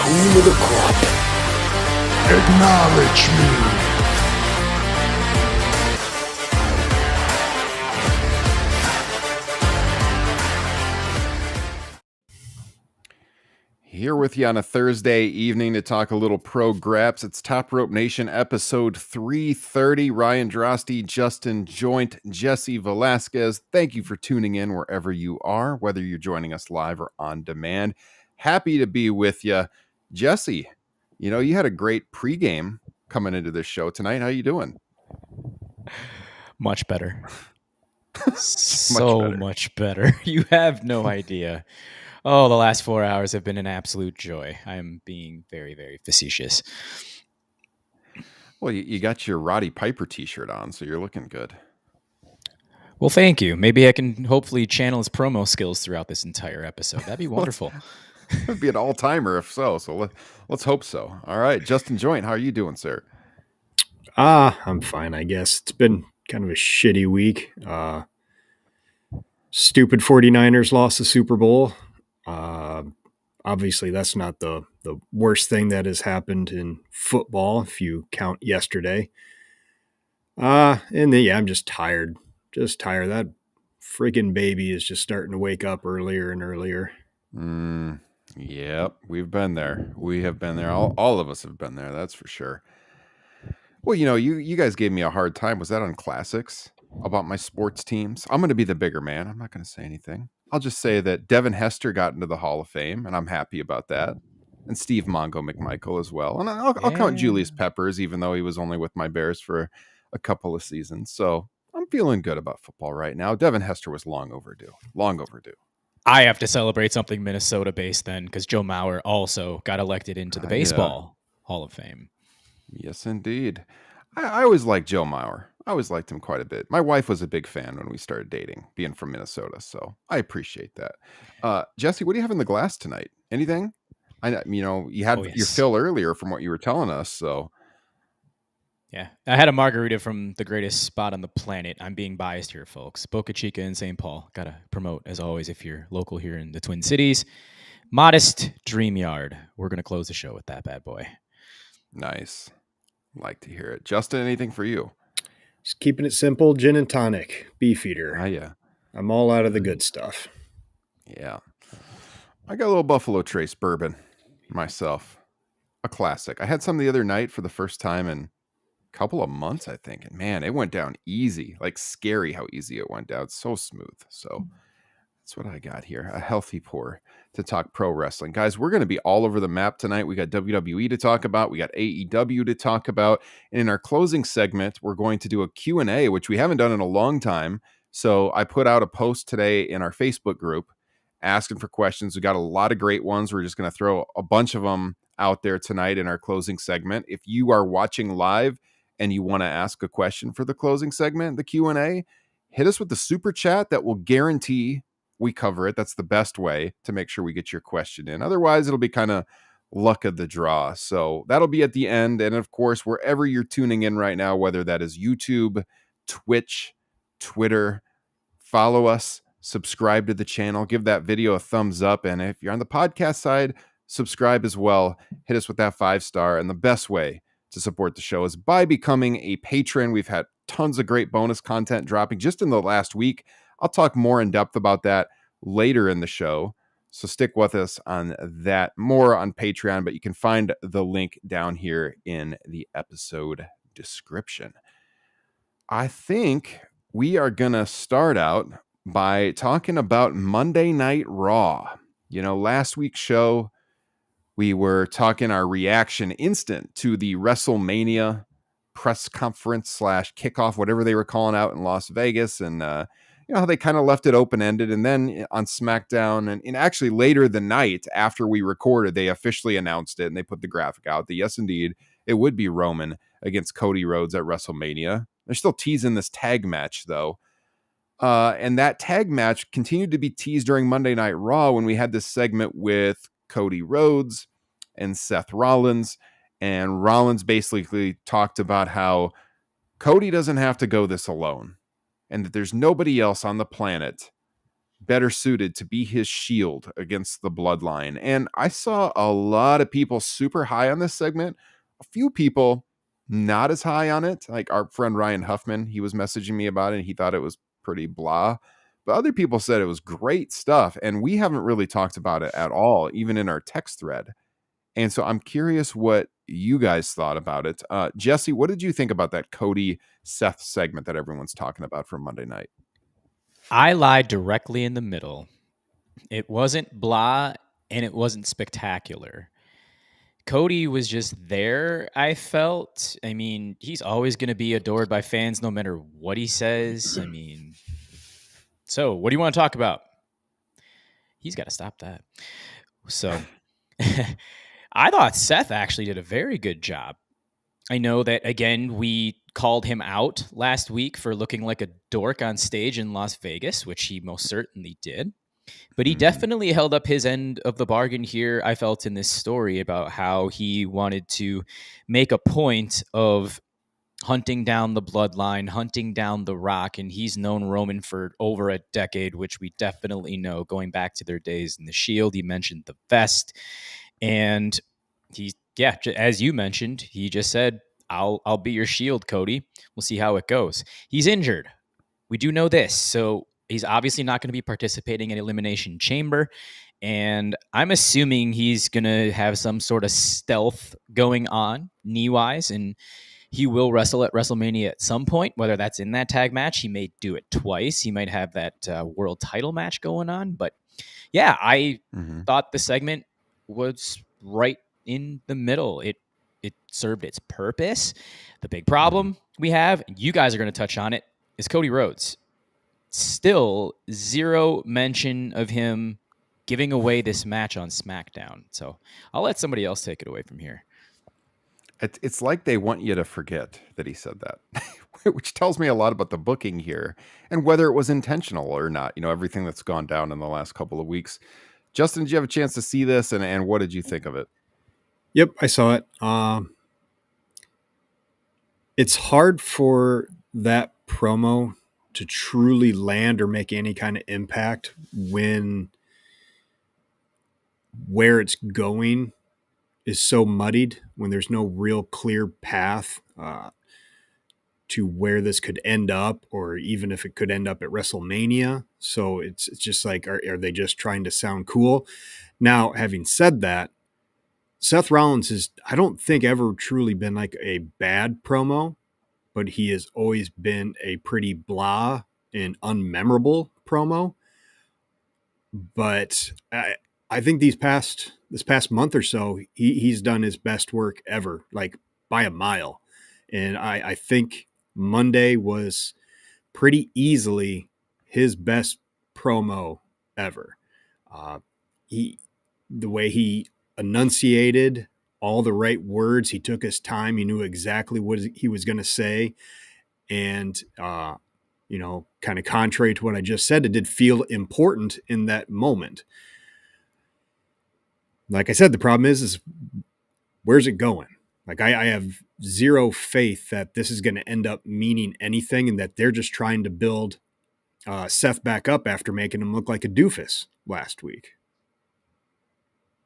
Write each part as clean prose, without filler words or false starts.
cream of the crop. Acknowledge me. Here with you on a Thursday evening to talk a little pro graps. It's Top Rope Nation episode 330. Ryan Drosty, Justin Joint, Jesse Velasquez. Thank you for tuning in wherever you are, whether you're joining us live or on demand. Happy to be with you. Jesse, you know, you had a great pregame coming into this show tonight. How you doing? Much better. Much better. You have no idea. Oh, the last 4 hours have been an absolute joy. I am being very, very facetious. Well, you got your Roddy Piper t-shirt on, so you're looking good. Well, thank you. Maybe I can hopefully channel his promo skills throughout this entire episode. That'd be wonderful. It would be an all-timer if so. So let's hope so. All right, Justin Joint, how are you doing, sir? I'm fine, I guess. It's been kind of a shitty week. Stupid 49ers lost the Super Bowl. Obviously, that's not the worst thing that has happened in football, if you count yesterday. I'm just tired. That freaking baby is just starting to wake up earlier and earlier. Yep, we've been there. We have been there. All of us have been there. That's for sure. Well, you know, you guys gave me a hard time. Was that on Classics about my sports teams? I'm going to be the bigger man. I'm not going to say anything. I'll just say that Devin Hester got into the Hall of Fame, and I'm happy about that. And Steve Mongo McMichael as well. And I'll count Julius Peppers, even though he was only with my Bears for a couple of seasons. So I'm feeling good about football right now. Devin Hester was long overdue. I have to celebrate something Minnesota-based then, because Joe Mauer also got elected into the Baseball Hall of Fame. Yes, indeed. I always liked Joe Mauer. I always liked him quite a bit. My wife was a big fan when we started dating, being from Minnesota, so I appreciate that. Jesse, what do you have in the glass tonight? Anything? You had your fill earlier from what you were telling us, so. Yeah, I had a margarita from the greatest spot on the planet. I'm being biased here, folks. Boca Chica in St. Paul. Got to promote, as always, if you're local here in the Twin Cities. Modest Dream Yard. We're going to close the show with that bad boy. Nice. Like to hear it. Justin, anything for you? Just keeping it simple, gin and tonic, Beefeater. Yeah. I'm all out of the good stuff. Yeah. I got a little Buffalo Trace bourbon myself. A classic. I had some the other night for the first time in a couple of months, I think. And man, it went down easy. Like scary how easy it went down. So smooth. So that's what I got here. A healthy pour to talk pro wrestling. Guys, we're going to be all over the map tonight. We got WWE to talk about. We got AEW to talk about. And in our closing segment, we're going to do a Q&A, which we haven't done in a long time. So I put out a post today in our Facebook group asking for questions. We got a lot of great ones. We're just going to throw a bunch of them out there tonight in our closing segment. If you are watching live and you want to ask a question for the closing segment, the Q&A, hit us with the super chat. That will guarantee we cover it. That's the best way to make sure we get your question in. Otherwise, it'll be kind of luck of the draw. So that'll be at the end. And of course, wherever you're tuning in right now, whether that is YouTube, Twitch, Twitter, follow us, subscribe to the channel, give that video a thumbs up. And if you're on the podcast side, subscribe as well. Hit us with that 5-star. And the best way to support the show is by becoming a patron. We've had tons of great bonus content dropping just in the last week. I'll talk more in depth about that later in the show. So stick with us on that, more on Patreon, but you can find the link down here in the episode description. I think we are going to start out by talking about Monday Night Raw. You know, last week's show, we were talking our reaction instant to the WrestleMania press conference / kickoff, whatever they were calling out in Las Vegas. And, you know, how they kind of left it open-ended. And then on SmackDown, and actually later the night after we recorded, they officially announced it and they put the graphic out that yes, indeed, it would be Roman against Cody Rhodes at WrestleMania. They're still teasing this tag match, though. And that tag match continued to be teased during Monday Night Raw when we had this segment with Cody Rhodes and Seth Rollins. And Rollins basically talked about how Cody doesn't have to go this alone, and that there's nobody else on the planet better suited to be his shield against the bloodline. And I saw a lot of people super high on this segment, a few people not as high on it. Like our friend Ryan Huffman, he was messaging me about it and he thought it was pretty blah. But other people said it was great stuff. And we haven't really talked about it at all, even in our text thread. And so I'm curious what you guys thought about it. Jesse, what did you think about that Cody Seth segment that everyone's talking about from Monday night? I lied directly in the middle. It wasn't blah and it wasn't spectacular. Cody was just there, I felt. I mean, he's always going to be adored by fans no matter what he says. I mean, so what do you want to talk about? He's got to stop that. So I thought Seth actually did a very good job. I know that, again, we called him out last week for looking like a dork on stage in Las Vegas, which he most certainly did. But he definitely held up his end of the bargain here, I felt, in this story about how he wanted to make a point of hunting down the bloodline, hunting down The Rock, and he's known Roman for over a decade, which we definitely know, going back to their days in the Shield. He mentioned the vest, and as you mentioned, he just said, I'll be your shield, Cody. We'll see how it goes. He's injured. We do know this. So he's obviously not going to be participating in Elimination Chamber. And I'm assuming he's going to have some sort of stealth going on knee-wise. And he will wrestle at WrestleMania at some point, whether that's in that tag match. He may do it twice. He might have that world title match going on. But yeah, I thought the segment was right in the middle. It served its purpose. The big problem we have, and you guys are going to touch on it, is Cody Rhodes. Still zero mention of him giving away this match on SmackDown. So I'll let somebody else take it away from here. It's like they want you to forget that he said that, which tells me a lot about the booking here and whether it was intentional or not. You know, everything that's gone down in the last couple of weeks. Justin, did you have a chance to see this, and what did you think of it? Yep, I saw it. It's hard for that promo to truly land or make any kind of impact when where it's going is so muddied, when there's no real clear path to where this could end up, or even if it could end up at WrestleMania. So it's just like, are they just trying to sound cool? Now, having said that, Seth Rollins has, I don't think, ever truly been like a bad promo, but he has always been a pretty blah and unmemorable promo. But I think this past month or so, he's done his best work ever, like by a mile. And I think Monday was pretty easily his best promo ever. The way he enunciated all the right words, he took his time, he knew exactly what he was going to say. And, kind of contrary to what I just said, it did feel important in that moment. Like I said, the problem is where's it going? Like I have zero faith that this is going to end up meaning anything, and that they're just trying to build Seth back up after making him look like a doofus last week.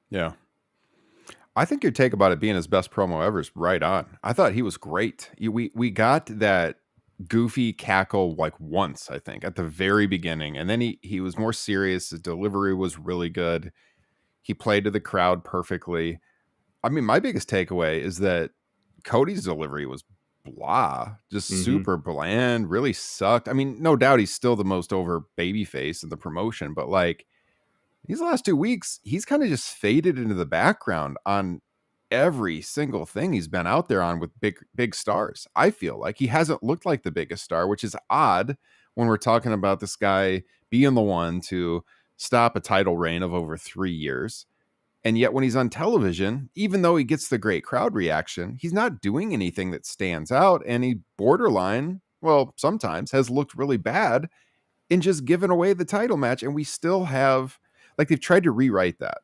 Yeah. I think your take about it being his best promo ever is right on. I thought he was great. We got that goofy cackle like once, I think, at the very beginning. And then he was more serious. His delivery was really good. He played to the crowd perfectly. I mean, my biggest takeaway is that Cody's delivery was blah, just super bland, really sucked. I mean, no doubt he's still the most over babyface in the promotion, but like these last 2 weeks, he's kind of just faded into the background on every single thing he's been out there on with big stars. I feel like he hasn't looked like the biggest star, which is odd when we're talking about this guy being the one to stop a title reign of over 3 years. And yet when he's on television, even though he gets the great crowd reaction, he's not doing anything that stands out. And he borderline, well, sometimes has looked really bad in just giving away the title match. And we still have, like, they've tried to rewrite that.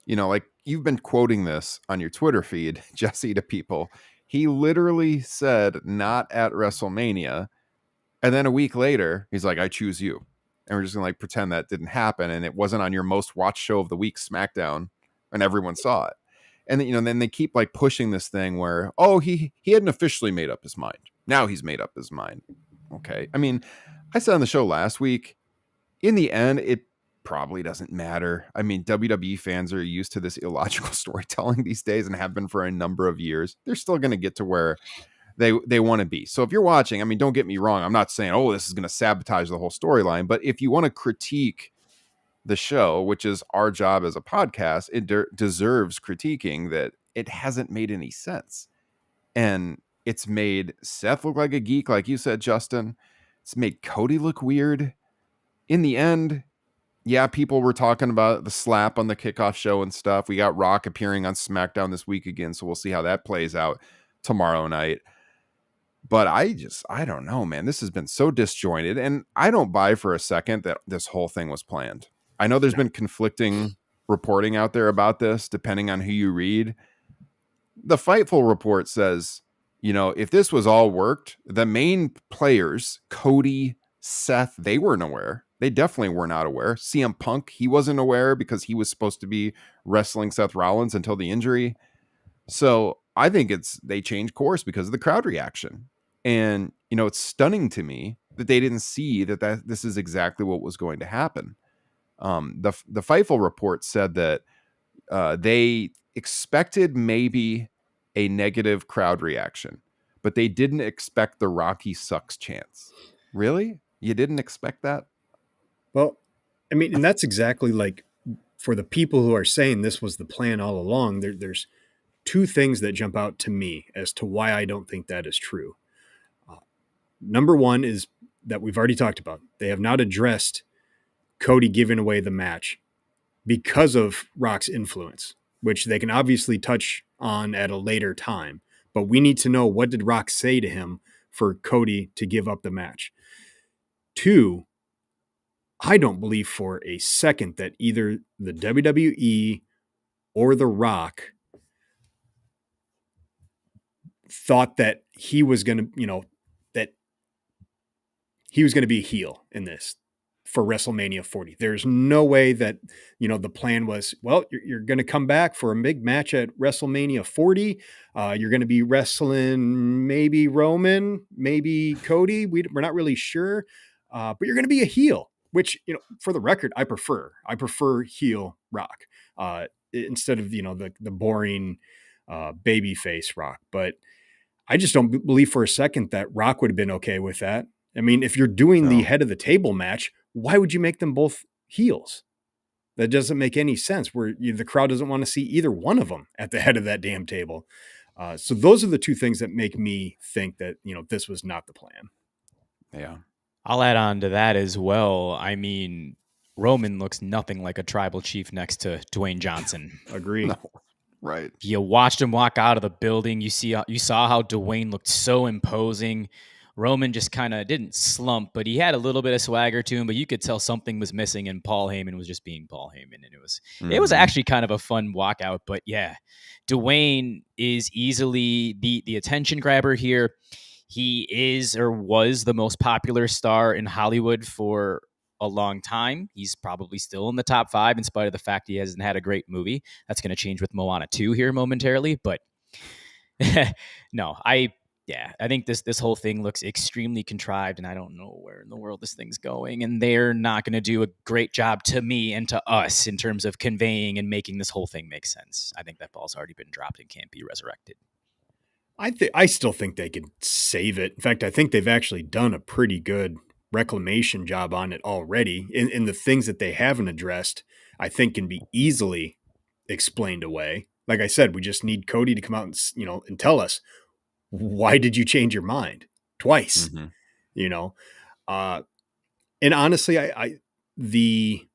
You know, like you've been quoting this on your Twitter feed, Jesse, to people. He literally said, not at WrestleMania. And then a week later, he's like, I choose you. and we're just gonna like pretend that didn't happen, and it wasn't on your most watched show of the week, SmackDown, and everyone saw it. And then, then they keep like pushing this thing where, oh, he hadn't officially made up his mind. Now he's made up his mind. Okay. I mean, I said on the show last week, in the end, it probably doesn't matter. I mean, WWE fans are used to this illogical storytelling these days and have been for a number of years. They're still going to get to where they want to be. So if you're watching, I mean, don't get me wrong. I'm not saying, oh, this is going to sabotage the whole storyline. But if you want to critique the show, which is our job as a podcast, it deserves critiquing that it hasn't made any sense. And it's made Seth look like a geek, like you said, Justin. It's made Cody look weird. In the end, yeah, people were talking about the slap on the kickoff show and stuff. We got Rock appearing on SmackDown this week again, so we'll see how that plays out tomorrow night. But I don't know, man. This has been so disjointed, and I don't buy for a second that this whole thing was planned. I know there's been conflicting reporting out there about this, depending on who you read. The Fightful report says, if this was all worked, the main players, Cody, Seth, they weren't aware. They definitely were not aware. CM Punk, he wasn't aware because he was supposed to be wrestling Seth Rollins until the injury. So I think they changed course because of the crowd reaction. And, it's stunning to me that they didn't see that this is exactly what was going to happen. The Fightful report said that they expected maybe a negative crowd reaction, but they didn't expect the Rocky sucks chance. Really? You didn't expect that? Well, I mean, and that's exactly like for the people who are saying this was the plan all along, there's two things that jump out to me as to why I don't think that is true. Number one is that we've already talked about. They have not addressed Cody giving away the match because of Rock's influence, which they can obviously touch on at a later time. But we need to know, what did Rock say to him for Cody to give up the match? Two, I don't believe for a second that either the WWE or The Rock thought that he was going to, that he was going to be a heel in this for WrestleMania 40. There's no way that, the plan was, well, you're going to come back for a big match at WrestleMania 40. You're going to be wrestling maybe Roman, maybe Cody. We're not really sure, but you're going to be a heel, which, for the record, I prefer heel Rock instead of, the boring baby face Rock. But I just don't believe for a second that Rock would have been okay with that. I mean, if you're doing the head of the table match, why would you make them both heels? That doesn't make any sense, where the crowd doesn't want to see either one of them at the head of that damn table. So those are the two things that make me think that, this was not the plan. Yeah. I'll add on to that as well. I mean, Roman looks nothing like a tribal chief next to Dwayne Johnson. Agree. No. Right. You watched him walk out of the building. You saw how Dwayne looked so imposing. Roman just kind of didn't slump, but he had a little bit of swagger to him, but you could tell something was missing, and Paul Heyman was just being Paul Heyman. And it was actually kind of a fun walkout. But yeah, Dwayne is easily the attention grabber here. He is or was the most popular star in Hollywood for a long time. He's probably still in the top 5 in spite of the fact he hasn't had a great movie. That's going to change with Moana 2 here momentarily, but no, I think this whole thing looks extremely contrived, and I don't know where in the world this thing's going, and they're not going to do a great job to me and to us in terms of conveying and making this whole thing make sense. I think that ball's already been dropped and can't be resurrected. I still think they could save it. In fact, I think they've actually done a pretty good reclamation job on it already. In the things that they haven't addressed, I think can be easily explained away. Like I said, we just need Cody to come out and, and tell us, why did you change your mind twice? And honestly, the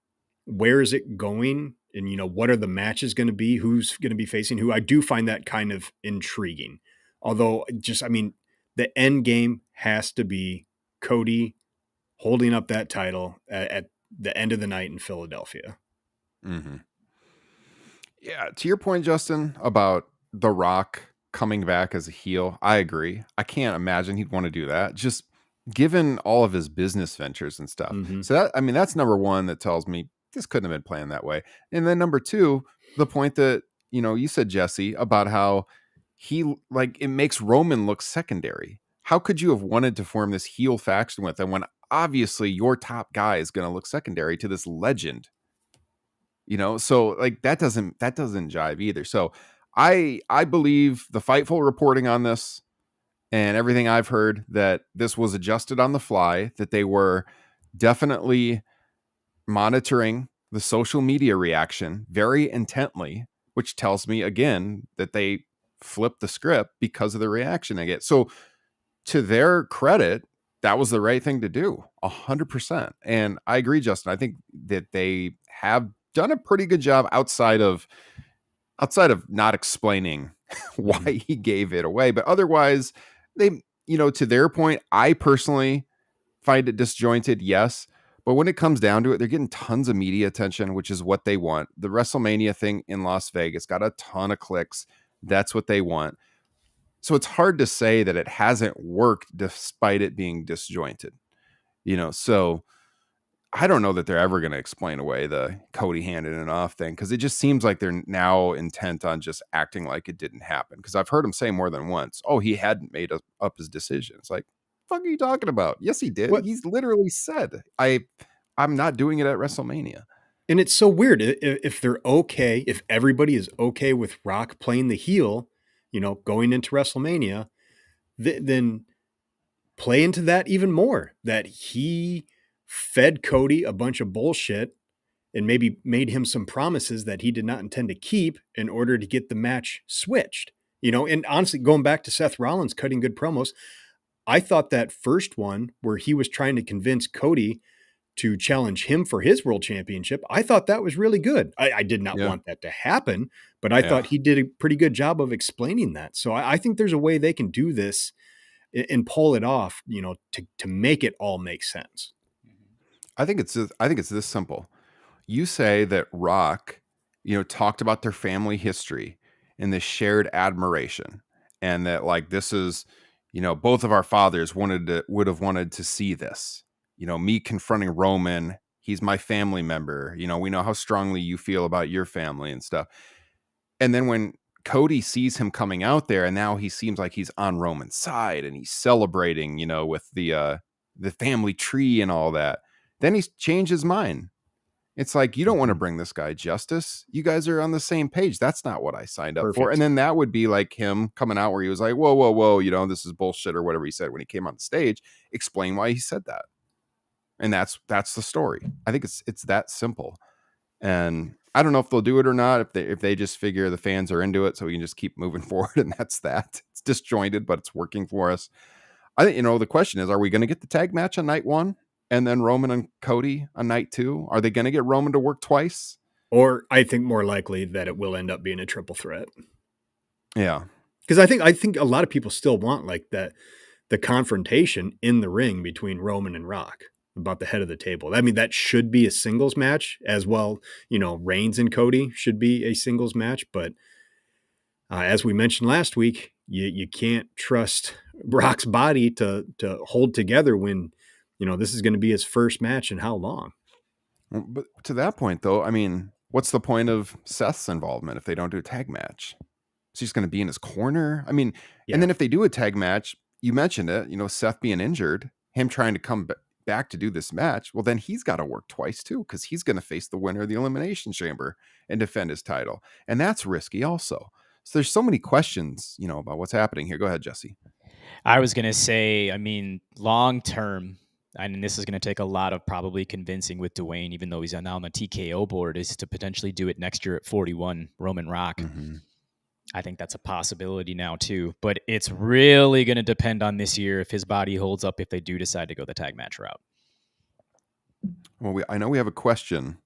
where is it going? And, what are the matches going to be? Who's going to be facing who? I do find that kind of intriguing. Although the end game has to be Cody holding up that title at the end of the night in Philadelphia. Mm-hmm. Yeah. To your point, Justin, about The Rock coming back as a heel, I agree. I can't imagine he'd want to do that. Just given all of his business ventures and stuff. Mhm. So that's number one that tells me this couldn't have been planned that way. And then number two, the point that, you said, Jesse, about how it makes Roman look secondary. How could you have wanted to form this heel faction with him when obviously your top guy is going to look secondary to this legend? So like that doesn't jive either. So I believe the Fightful reporting on this and everything I've heard, that this was adjusted on the fly, that they were definitely monitoring the social media reaction very intently, which tells me again that they flipped the script because of the reaction I get. So to their credit, that was the right thing to do, 100%. And I agree, Justin. I think that they have done a pretty good job outside of not explaining why he gave it away. But otherwise, they, to their point, I personally find it disjointed, yes. But when it comes down to it, they're getting tons of media attention, which is what they want. The WrestleMania thing in Las Vegas got a ton of clicks. That's what they want. So it's hard to say that it hasn't worked despite it being disjointed. So I don't know that they're ever going to explain away the Cody handing it off thing, because it just seems like they're now intent on just acting like it didn't happen. Because I've heard him say more than once, "Oh, he hadn't made up his decision." It's like, fuck are you talking about? Yes, he did. What? He's literally said, I'm not doing it at WrestleMania. And it's so weird if they're okay, if everybody is okay with Rock playing the heel, going into WrestleMania, then play into that even more, that he fed Cody a bunch of bullshit and maybe made him some promises that he did not intend to keep in order to get the match switched. And honestly, going back to Seth Rollins cutting good promos, I thought that first one where he was trying to convince Cody to challenge him for his world championship, I thought that was really good. I did not want that to happen, but I thought he did a pretty good job of explaining that. So I think there's a way they can do this and pull it off, to make it all make sense. I think it's this simple. You say that Rock, talked about their family history and this shared admiration, and that like this is, both of our fathers would have wanted to see this. Me confronting Roman, he's my family member. We know how strongly you feel about your family and stuff. And then when Cody sees him coming out there, and now he seems like he's on Roman's side and he's celebrating, with the family tree and all that, then he's changed his mind. It's like, you don't want to bring this guy justice. You guys are on the same page. That's not what I signed up for. And then that would be like him coming out where he was like, whoa, whoa, whoa, this is bullshit, or whatever he said when he came on the stage. Explain why he said that. And that's the story. I think it's that simple. And I don't know if they'll do it or not, if they just figure the fans are into it, so we can just keep moving forward. And that's that. It's disjointed, but it's working for us. I think, the question is, are we going to get the tag match on night one? And then Roman and Cody on night two? Are they going to get Roman to work twice? Or I think more likely that it will end up being a triple threat. Yeah. Because I think a lot of people still want like that, the confrontation in the ring between Roman and Rock about the head of the table. I mean, that should be a singles match as well. Reigns and Cody should be a singles match. But as we mentioned last week, you can't trust Rock's body to hold together when, this is going to be his first match in how long? But to that point, though, I mean, what's the point of Seth's involvement if they don't do a tag match? Is he just going to be in his corner? I mean, and then if they do a tag match, you mentioned it, Seth being injured, him trying to come back to do this match, well, then he's got to work twice too, because he's going to face the winner of the Elimination Chamber and defend his title. And that's risky also. So there's so many questions, about what's happening here. Go ahead, Jesse. I was going to say, I mean, long term, and this is going to take a lot of probably convincing with Dwayne, even though he's now on the TKO board, is to potentially do it next year at 41, Roman Rock. Mm-hmm. I think that's a possibility now too, but it's really going to depend on this year if his body holds up, if they do decide to go the tag match route. Well, I know we have a question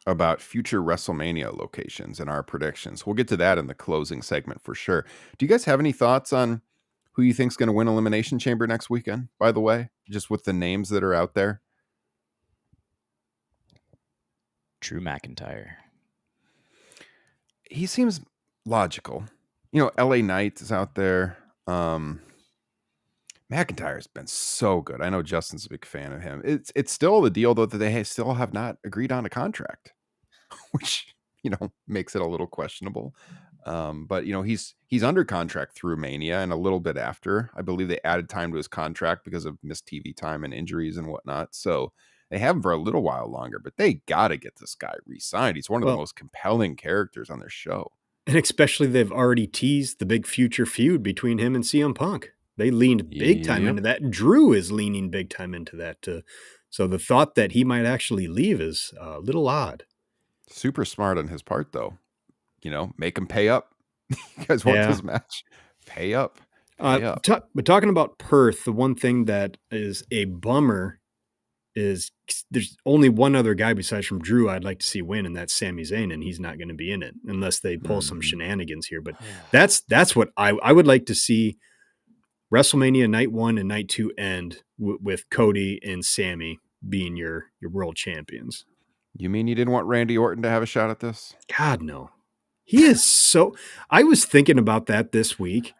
about future WrestleMania locations and our predictions. We'll get to that in the closing segment for sure. Do you guys have any thoughts on who you think's going to win Elimination Chamber next weekend, by the way, just with the names that are out there? Drew McIntyre. He seems logical. LA Knight is out there. McIntyre's been so good. I know Justin's a big fan of him. It's still the deal though that they still have not agreed on a contract, which makes it a little questionable. But he's under contract through Mania and a little bit after. I believe they added time to his contract because of missed TV time and injuries and whatnot. So they have him for a little while longer, but they got to get this guy re-signed. He's one of the most compelling characters on their show. And especially they've already teased the big future feud between him and CM Punk. They leaned big time into that. Drew is leaning big time into that. So the thought that he might actually leave is a little odd. Super smart on his part, though. Make him pay up. You guys want this match? Pay up. But talking about Perth, the one thing that is a bummer is there's only one other guy besides from Drew I'd like to see win, and that's Sami Zayn, and he's not going to be in it unless they pull some shenanigans here. But that's what I would like to see WrestleMania night 1 and night 2 end with Cody and Sami being your world champions. You mean you didn't want Randy Orton to have a shot at this? God, no. He is so... I was thinking about that this week.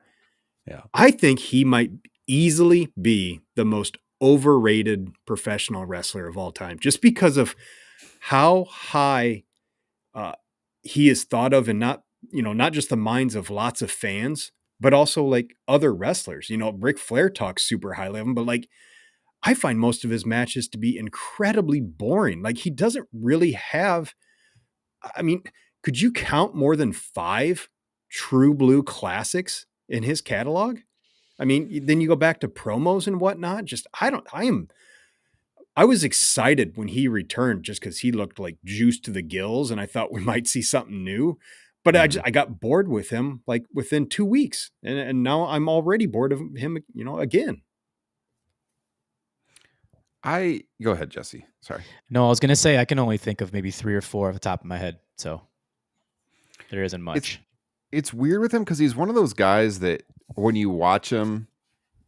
Yeah. I think he might easily be the most overrated professional wrestler of all time, just because of how high he is thought of, and not just the minds of lots of fans, but also like other wrestlers. Ric Flair talks super highly of him, but like I find most of his matches to be incredibly boring. Like he doesn't really have, I mean, could you count more than 5 true blue classics in his catalog? I mean, then you go back to promos and whatnot. I was excited when he returned just because he looked like juice to the gills, and I thought we might see something new. But I got bored with him like within 2 weeks, and now I'm already bored of him, again. Go ahead, Jesse. Sorry. No, I was gonna say I can only think of maybe 3 or 4 off the top of my head, so there isn't much. It's weird with him because he's one of those guys that when you watch him,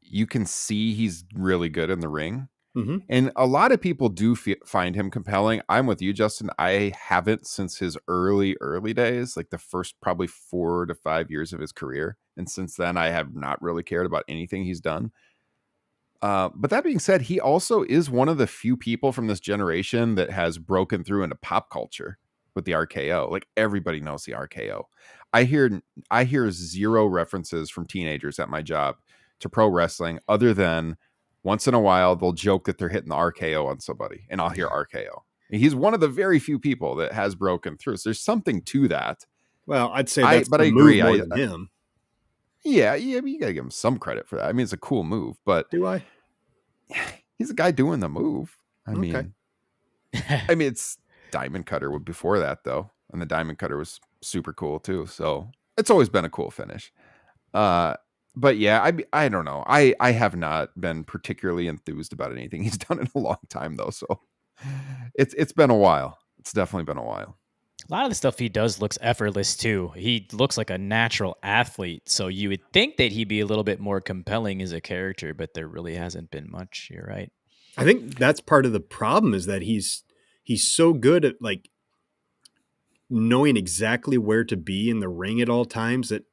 you can see he's really good in the ring. Mm-hmm. And a lot of people do find him compelling. I'm with you, Justin. I haven't since his early days, like the first probably 4 to 5 years of his career. And since then, I have not really cared about anything he's done. But that being said, he also is one of the few people from this generation that has broken through into pop culture with the RKO. Like everybody knows the RKO. I hear 0 references from teenagers at my job to pro wrestling other than once in a while they'll joke that they're hitting the RKO on somebody and I'll hear RKO. And he's one of the very few people that has broken through. So there's something to that. Well, I'd say that's but the I agree. move more than him. Yeah, you gotta give him some credit for that. I mean, it's a cool move, but do I? He's a guy doing the move. I mean, it's Diamond Cutter before that though, and the Diamond Cutter was super cool too. So it's always been a cool finish. But yeah, I don't know. I have not been particularly enthused about anything he's done in a long time though. So it's been a while. It's definitely been a while. A lot of the stuff he does looks effortless too. He looks like a natural athlete. So you would think that he'd be a little bit more compelling as a character, but there really hasn't been much. You're right. I think that's part of the problem is that he's so good at like knowing exactly where to be in the ring at all times that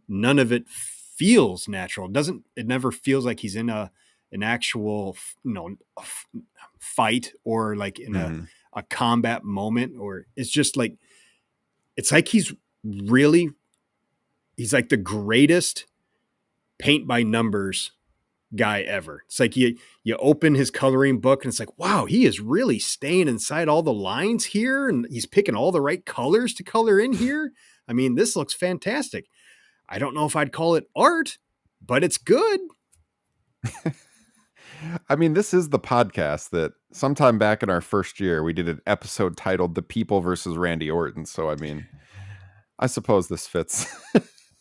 none of it feels natural. It never feels like he's in an actual, fight or like in a combat moment, or it's just like, it's like he's like the greatest paint by numbers guy ever. It's like you open his coloring book and it's like, wow, he is really staying inside all the lines here. And he's picking all the right colors to color in here. I mean, this looks fantastic. I don't know if I'd call it art, but it's good. I mean, this is the podcast that sometime back in our first year, we did an episode titled The People versus Randy Orton. So, I mean, I suppose this fits.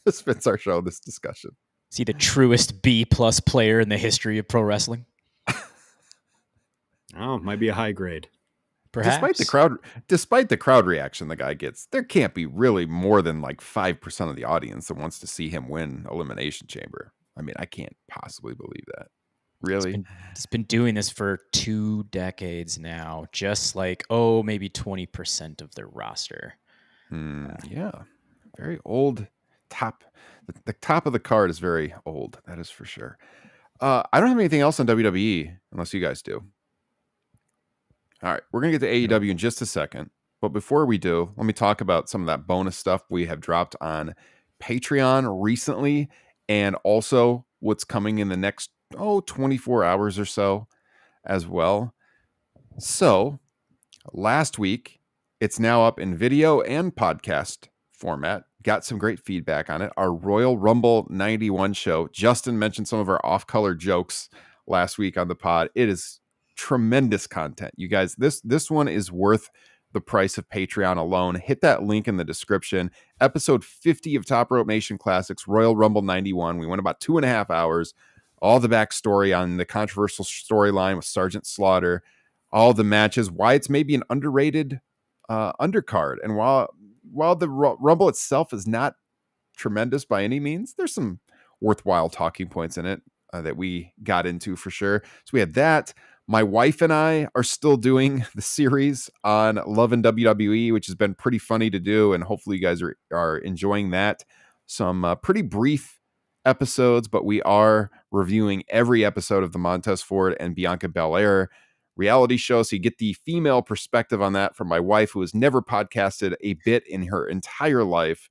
This fits our show, this discussion. Is he the truest B+ player in the history of pro wrestling? Oh, might be a high grade. Perhaps. Despite the crowd reaction the guy gets, there can't be really more than like 5% of the audience that wants to see him win Elimination Chamber. I mean, I can't possibly believe that. Really? He's been doing this for 2 decades now, just like, maybe 20% of their roster. Yeah. Very old top. The top of the card is very old. That is for sure. I don't have anything else on WWE unless you guys do. All right, we're going to get to AEW in just a second. But before we do, let me talk about some of that bonus stuff we have dropped on Patreon recently, and also what's coming in the next 24 hours or so as well. So last week, it's now up in video and podcast format. Got some great feedback on it. Our Royal Rumble 91 show. Justin mentioned some of our off-color jokes last week on the pod. It is tremendous content. You guys, this one is worth the price of Patreon alone. Hit that link in the description. Episode 50 of Top Rope Nation Classics, Royal Rumble 91. We went about 2.5 hours. All the backstory on the controversial storyline with Sergeant Slaughter, all the matches, why it's maybe an underrated undercard. And while the Rumble itself is not tremendous by any means, there's some worthwhile talking points in it that we got into for sure. So we had that. My wife and I are still doing the series on Love and WWE, which has been pretty funny to do. And hopefully you guys are enjoying that. Some pretty brief episodes, but we are reviewing every episode of the Montez Ford and Bianca Belair reality show. So you get the female perspective on that from my wife, who has never podcasted a bit in her entire life.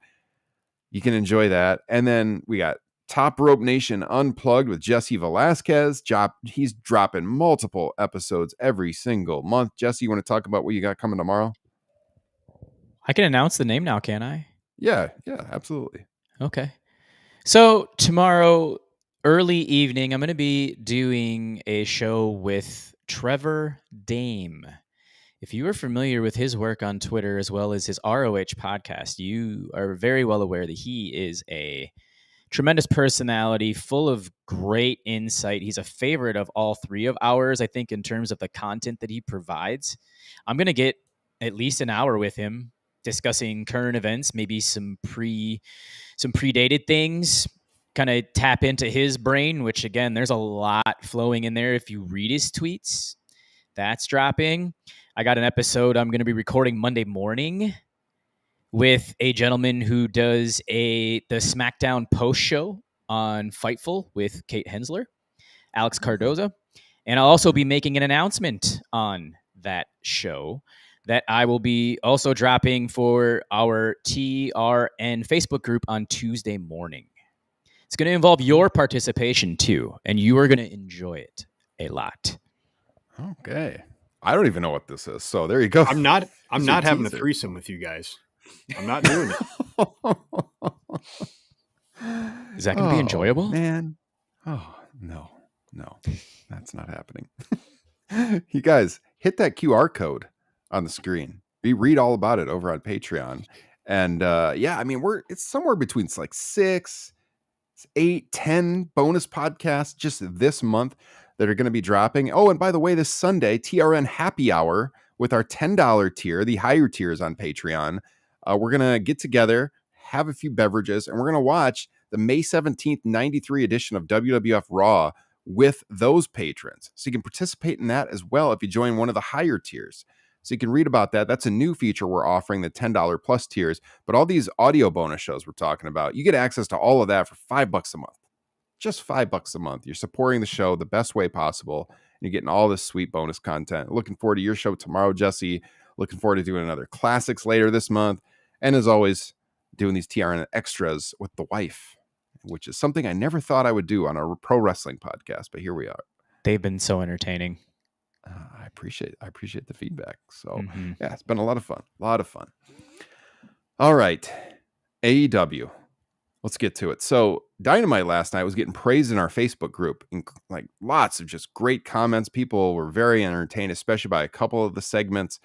You can enjoy that. And then we got Top Rope Nation Unplugged with Jesse Velasquez. He's dropping multiple episodes every single month. Jesse, you want to talk about what you got coming tomorrow? I can announce the name now, can I? Yeah, absolutely. Okay. So tomorrow, early evening, I'm going to be doing a show with Trevor Dame. If you are familiar with his work on Twitter as well as his ROH podcast, you are very well aware that he is a tremendous personality, full of great insight. He's a favorite of all three of ours, I think, in terms of the content that he provides. I'm going to get at least an hour with him discussing current events, maybe some predated things, kind of tap into his brain, which again, there's a lot flowing in there if you read his tweets. That's dropping. I got an episode I'm going to be recording Monday morning with a gentleman who does the SmackDown post show on Fightful with Kate Hensler, Alex Cardoza. And I'll also be making an announcement on that show that I will be also dropping for our TRN Facebook group on Tuesday morning. It's going to involve your participation too, and you are going to enjoy it a lot. Okay. I don't even know what this is. So there you go. I'm not having a threesome with you guys. I'm not doing it. Is that going to be enjoyable? Man. Oh, no, that's not happening. You guys, hit that QR code on the screen. We read all about it over on Patreon. And it's somewhere between like 6, 8, 10 bonus podcasts just this month that are going to be dropping. Oh, and by the way, this Sunday, TRN Happy Hour with our $10 tier, the higher tiers on Patreon. We're going to get together, have a few beverages, and we're going to watch the May 17th, 93 edition of WWF Raw with those patrons. So you can participate in that as well if you join one of the higher tiers. So you can read about that. That's a new feature we're offering, the $10 plus tiers. But all these audio bonus shows we're talking about, you get access to all of that for $5 a month. Just $5 a month. You're supporting the show the best way possible. And you're getting all this sweet bonus content. Looking forward to your show tomorrow, Jesse. Looking forward to doing another classics later this month. And as always, doing these TRN extras with the wife, which is something I never thought I would do on a pro wrestling podcast. But here we are. They've been so entertaining. I appreciate the feedback. So yeah, it's been a lot of fun. All right. AEW. Let's get to it. So Dynamite last night was getting praised in our Facebook group, like lots of just great comments. People were very entertained, especially by a couple of the segments.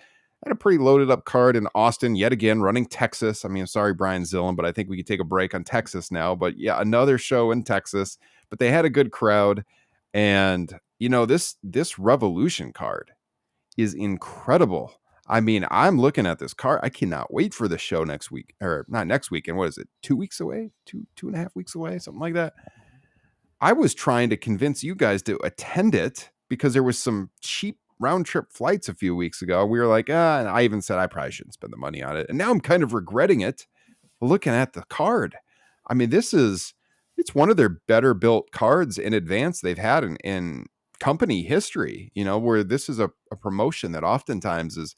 Had a pretty loaded up card in Austin yet again, running Texas. I mean, I'm sorry, Brian Zillan, but I think we could take a break on Texas now. But yeah, another show in Texas, but they had a good crowd. And you know, this Revolution card is incredible. I mean, I'm looking at this card. I cannot wait for the show next week, or not next weekend. What is it? 2 weeks away? 2.5 weeks away? Something like that. I was trying to convince you guys to attend it because there was some cheap round trip flights a few weeks ago. We were like, and I even said I probably shouldn't spend the money on it. And now I'm kind of regretting it looking at the card. I mean, this is it's one of their better built cards in advance they've had in company history, where this is a promotion that oftentimes is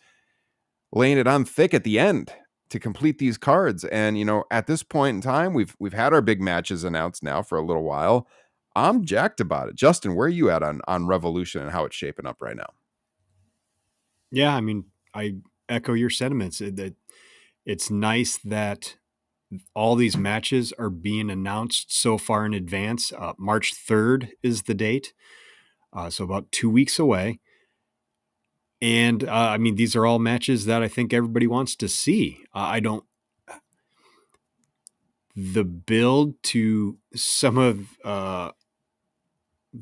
laying it on thick at the end to complete these cards. And, at this point in time, we've had our big matches announced now for a little while. I'm jacked about it. Justin, where are you at on Revolution and how it's shaping up right now? Yeah, I mean, I echo your sentiments. It's nice that all these matches are being announced so far in advance. March 3rd is the date, so about 2 weeks away. And I mean, these are all matches that I think everybody wants to see. The build to some of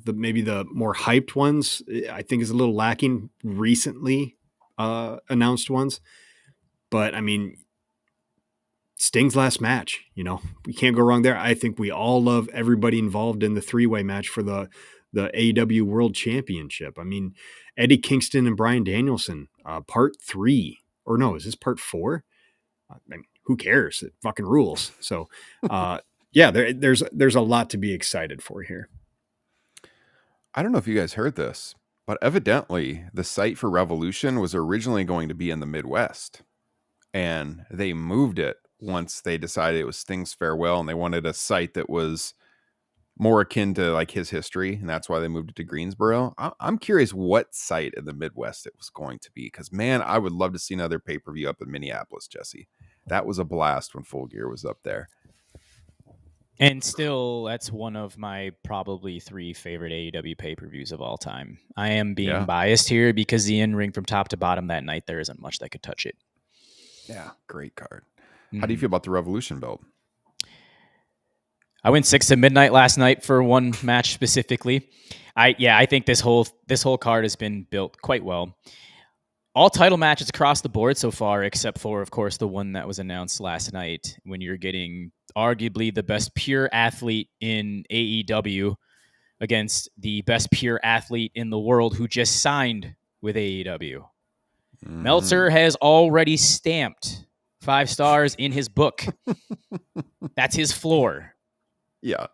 maybe the more hyped ones, I think is a little lacking recently announced ones. But I mean, Sting's last match, we can't go wrong there. I think we all love everybody involved in the 3-way match for the AEW World Championship. I mean, Eddie Kingston and Bryan Danielson, part 3, or no, is this part 4? I mean, who cares? It fucking rules. So, yeah, there's a lot to be excited for here. I don't know if you guys heard this, but evidently the site for Revolution was originally going to be in the Midwest, and they moved it once they decided it was Sting's farewell, and they wanted a site that was more akin to like his history, and that's why they moved it to Greensboro. I'm curious what site in the Midwest it was going to be, because man, I would love to see another pay-per-view up in Minneapolis, Jesse. That was a blast when Full Gear was up there. And still, that's one of my probably 3 favorite AEW pay-per-views of all time. I am being biased here because the in-ring from top to bottom that night, there isn't much that could touch it. Yeah, great card. How do you feel about the Revolution build? I went 6 to midnight last night for one match specifically. I think this whole card has been built quite well. All title matches across the board so far, except for, of course, the one that was announced last night when you're getting arguably the best pure athlete in AEW against the best pure athlete in the world who just signed with AEW. Meltzer has already stamped 5 stars in his book. That's his floor. Yeah.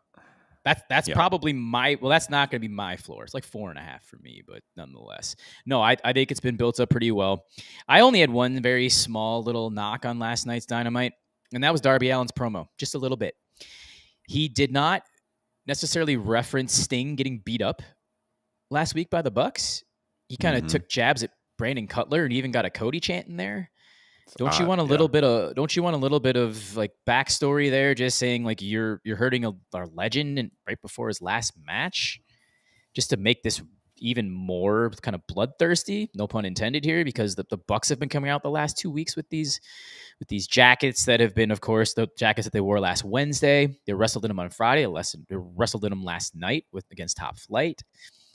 That's probably that's not going to be my floor. It's like 4.5 for me, but nonetheless. No, I think it's been built up pretty well. I only had one very small little knock on last night's Dynamite, and that was Darby Allin's promo, just a little bit. He did not necessarily reference Sting getting beat up last week by the Bucks. He kind of took jabs at Brandon Cutler and even got a Cody chant in there. Don't you want a little bit of like backstory there? Just saying like you're hurting our legend and right before his last match, just to make this even more kind of bloodthirsty. No pun intended here, because the Bucks have been coming out the last 2 weeks with these jackets that have been, of course, the jackets that they wore last Wednesday. They wrestled in them on Friday. They wrestled in them last night against Top Flight.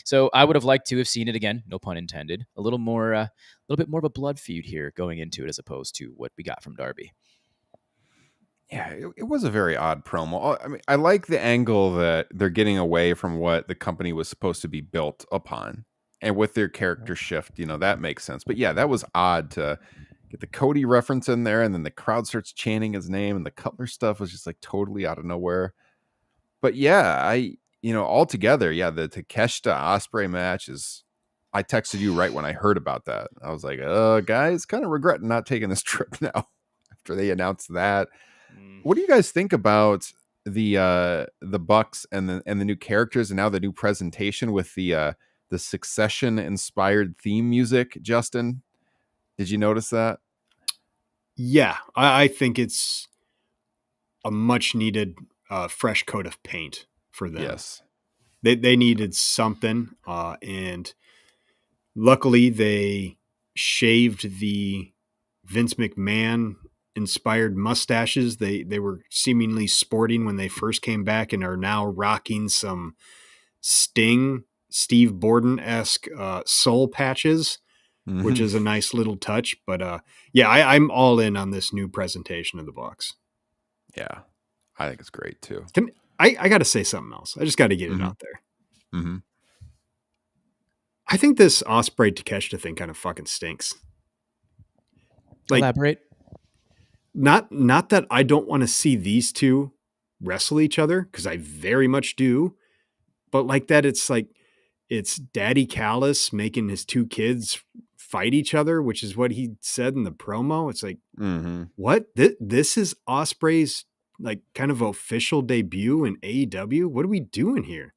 So I would have liked to have seen it again, no pun intended, a little bit more of a blood feud here going into it as opposed to what we got from Darby. Yeah, it was a very odd promo. I mean, I like the angle that they're getting away from what the company was supposed to be built upon. And with their character shift, that makes sense. But yeah, that was odd to get the Cody reference in there, and then the crowd starts chanting his name, and the Cutler stuff was just like totally out of nowhere. But yeah, altogether, yeah, the Takeshita Ospreay match I texted you right when I heard about that. I was like, guys, kind of regretting not taking this trip now after they announced that. What do you guys think about the Bucks and the new characters and now the new presentation with the Succession inspired theme music? Justin, did you notice that? Yeah, I think it's a much needed fresh coat of paint for them. Yes. They needed something, and luckily they shaved the Vince McMahon inspired mustaches they were seemingly sporting when they first came back, and are now rocking some Sting, Steve Borden-esque soul patches, which is a nice little touch. But yeah, I'm all in on this new presentation of the Bucks. Yeah, I think it's great too. I got to say something else. I just got to get it out there. Mm-hmm. I think this Ospreay Takeshita thing kind of fucking stinks. Like, elaborate. Not that I don't want to see these two wrestle each other, because I very much do. But like that, it's Daddy Callis making his two kids fight each other, which is what he said in the promo. It's like, what? This is Ospreay's like kind of official debut in AEW. What are we doing here?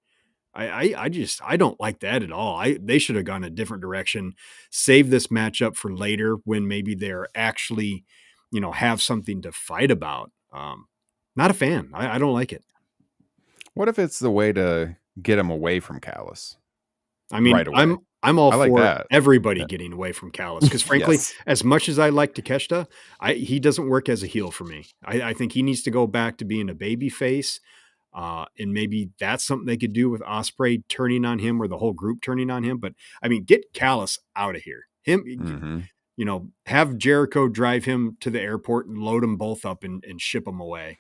I don't like that at all. They should have gone a different direction. Save this matchup for later when maybe they're actually, have something to fight about. Not a fan. I don't like it. What if it's the way to get him away from Callis? I mean, right away. I'm all like for that. everybody getting away from Callis, because frankly, Yes. as much as I like Takeshita, he doesn't work as a heel for me. I think he needs to go back to being a baby face. And maybe that's something they could do with Ospreay turning on him or the whole group turning on him. But I mean, get Callis out of here. Have Jericho drive him to the airport and load them both up and ship them away.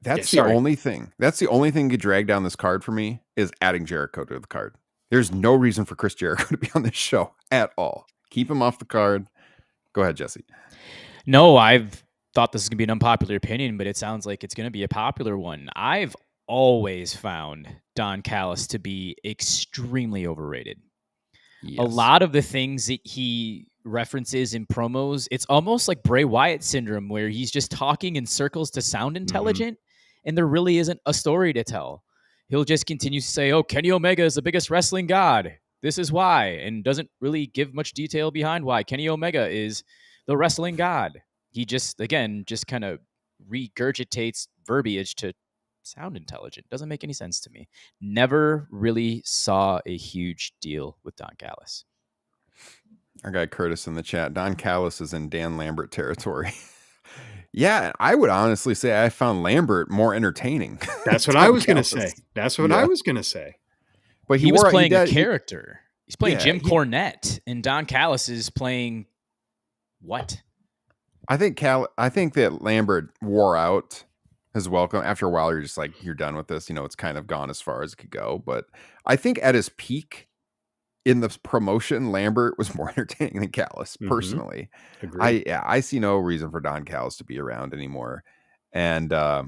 That's the only thing. That's the only thing to drag down this card for me is adding Jericho to the card. There's no reason for Chris Jericho to be on this show at all. Keep him off the card. Go ahead, Jesse. No, I've thought this is going to be an unpopular opinion, but it sounds like it's going to be a popular one. I've always found Don Callis to be extremely overrated. Yes. A lot of the things that he references in promos, it's almost like Bray Wyatt syndrome, where he's just talking in circles to sound intelligent, and there really isn't a story to tell. He'll just continue to say, Kenny Omega is the biggest wrestling god. This is why, and doesn't really give much detail behind why Kenny Omega is the wrestling god. He just kind of regurgitates verbiage to sound intelligent. Doesn't make any sense to me. Never really saw a huge deal with Don Callis. Our guy Curtis in the chat, Don Callis is in Dan Lambert territory. Yeah, I would honestly say I found Lambert more entertaining. That's what I was going to say. I was going to say. But he was playing a character. He's playing Jim Cornette, and Don Callis is playing what? I think that Lambert wore out his welcome. After a while, you're just like, you're done with this. It's kind of gone as far as it could go. But I think at his peak in the promotion, Lambert was more entertaining than Callis, personally. Agreed. I see no reason for Don Callis to be around anymore. And I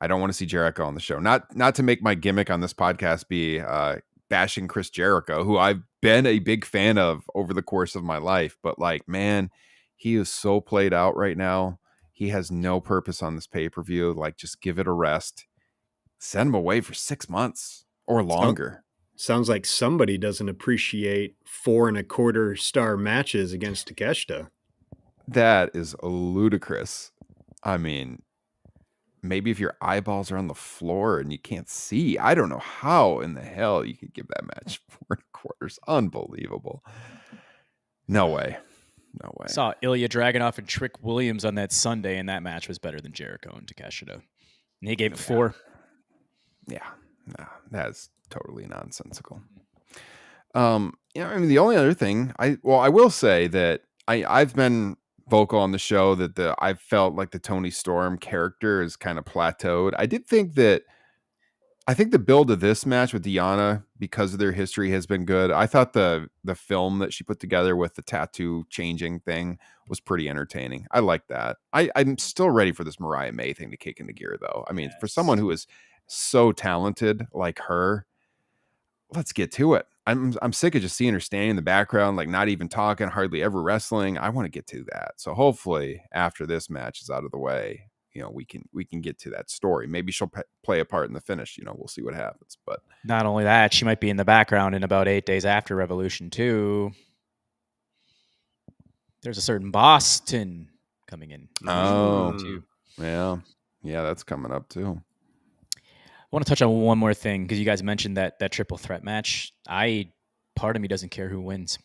don't want to see Jericho on the show. Not to make my gimmick on this podcast be bashing Chris Jericho, who I've been a big fan of over the course of my life. But man, he is so played out right now. He has no purpose on this pay-per-view. Just give it a rest. Send him away for 6 months or longer. Sounds like somebody doesn't appreciate 4.25-star matches against Takeshita. That is ludicrous. I mean, maybe if your eyeballs are on the floor and you can't see, I don't know how in the hell you could give that match 4.25. Unbelievable. No way. Saw Ilya Dragunov and Trick Williams on that Sunday, and that match was better than Jericho and Takeshita. And he gave it 4. Yeah, no, that's totally nonsensical. The only other thing I will say that I've been vocal on the show that I felt like the Tony Storm character is kind of plateaued. I think the build of this match with Deanna, because of their history, has been good. I thought the film that she put together with the tattoo changing thing was pretty entertaining. I like that. I'm still ready for this Mariah May thing to kick into gear, though. I mean, for someone who is so talented like her, let's get to it. I'm sick of just seeing her standing in the background, not even talking, hardly ever wrestling. I want to get to that. So hopefully after this match is out of the way, we can get to that story. Maybe she'll play a part in the finish. We'll see what happens. But not only that, she might be in the background in about 8 days after Revolution 2. There's a certain Boston coming in. Too. Yeah, that's coming up too. I want to touch on one more thing because you guys mentioned that triple threat match. Part of me doesn't care who wins.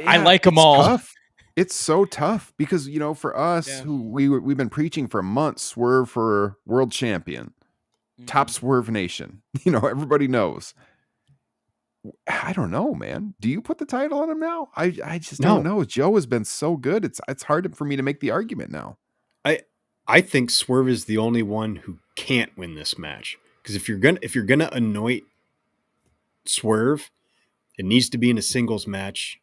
I like them all. Tough. It's so tough because, for us who we've been preaching for months, Swerve for world champion, top Swerve nation. Everybody knows. I don't know, man. Do you put the title on him now? I just don't know. Joe has been so good. It's hard for me to make the argument now. I think Swerve is the only one who can't win this match, because if you're gonna anoint Swerve, it needs to be in a singles match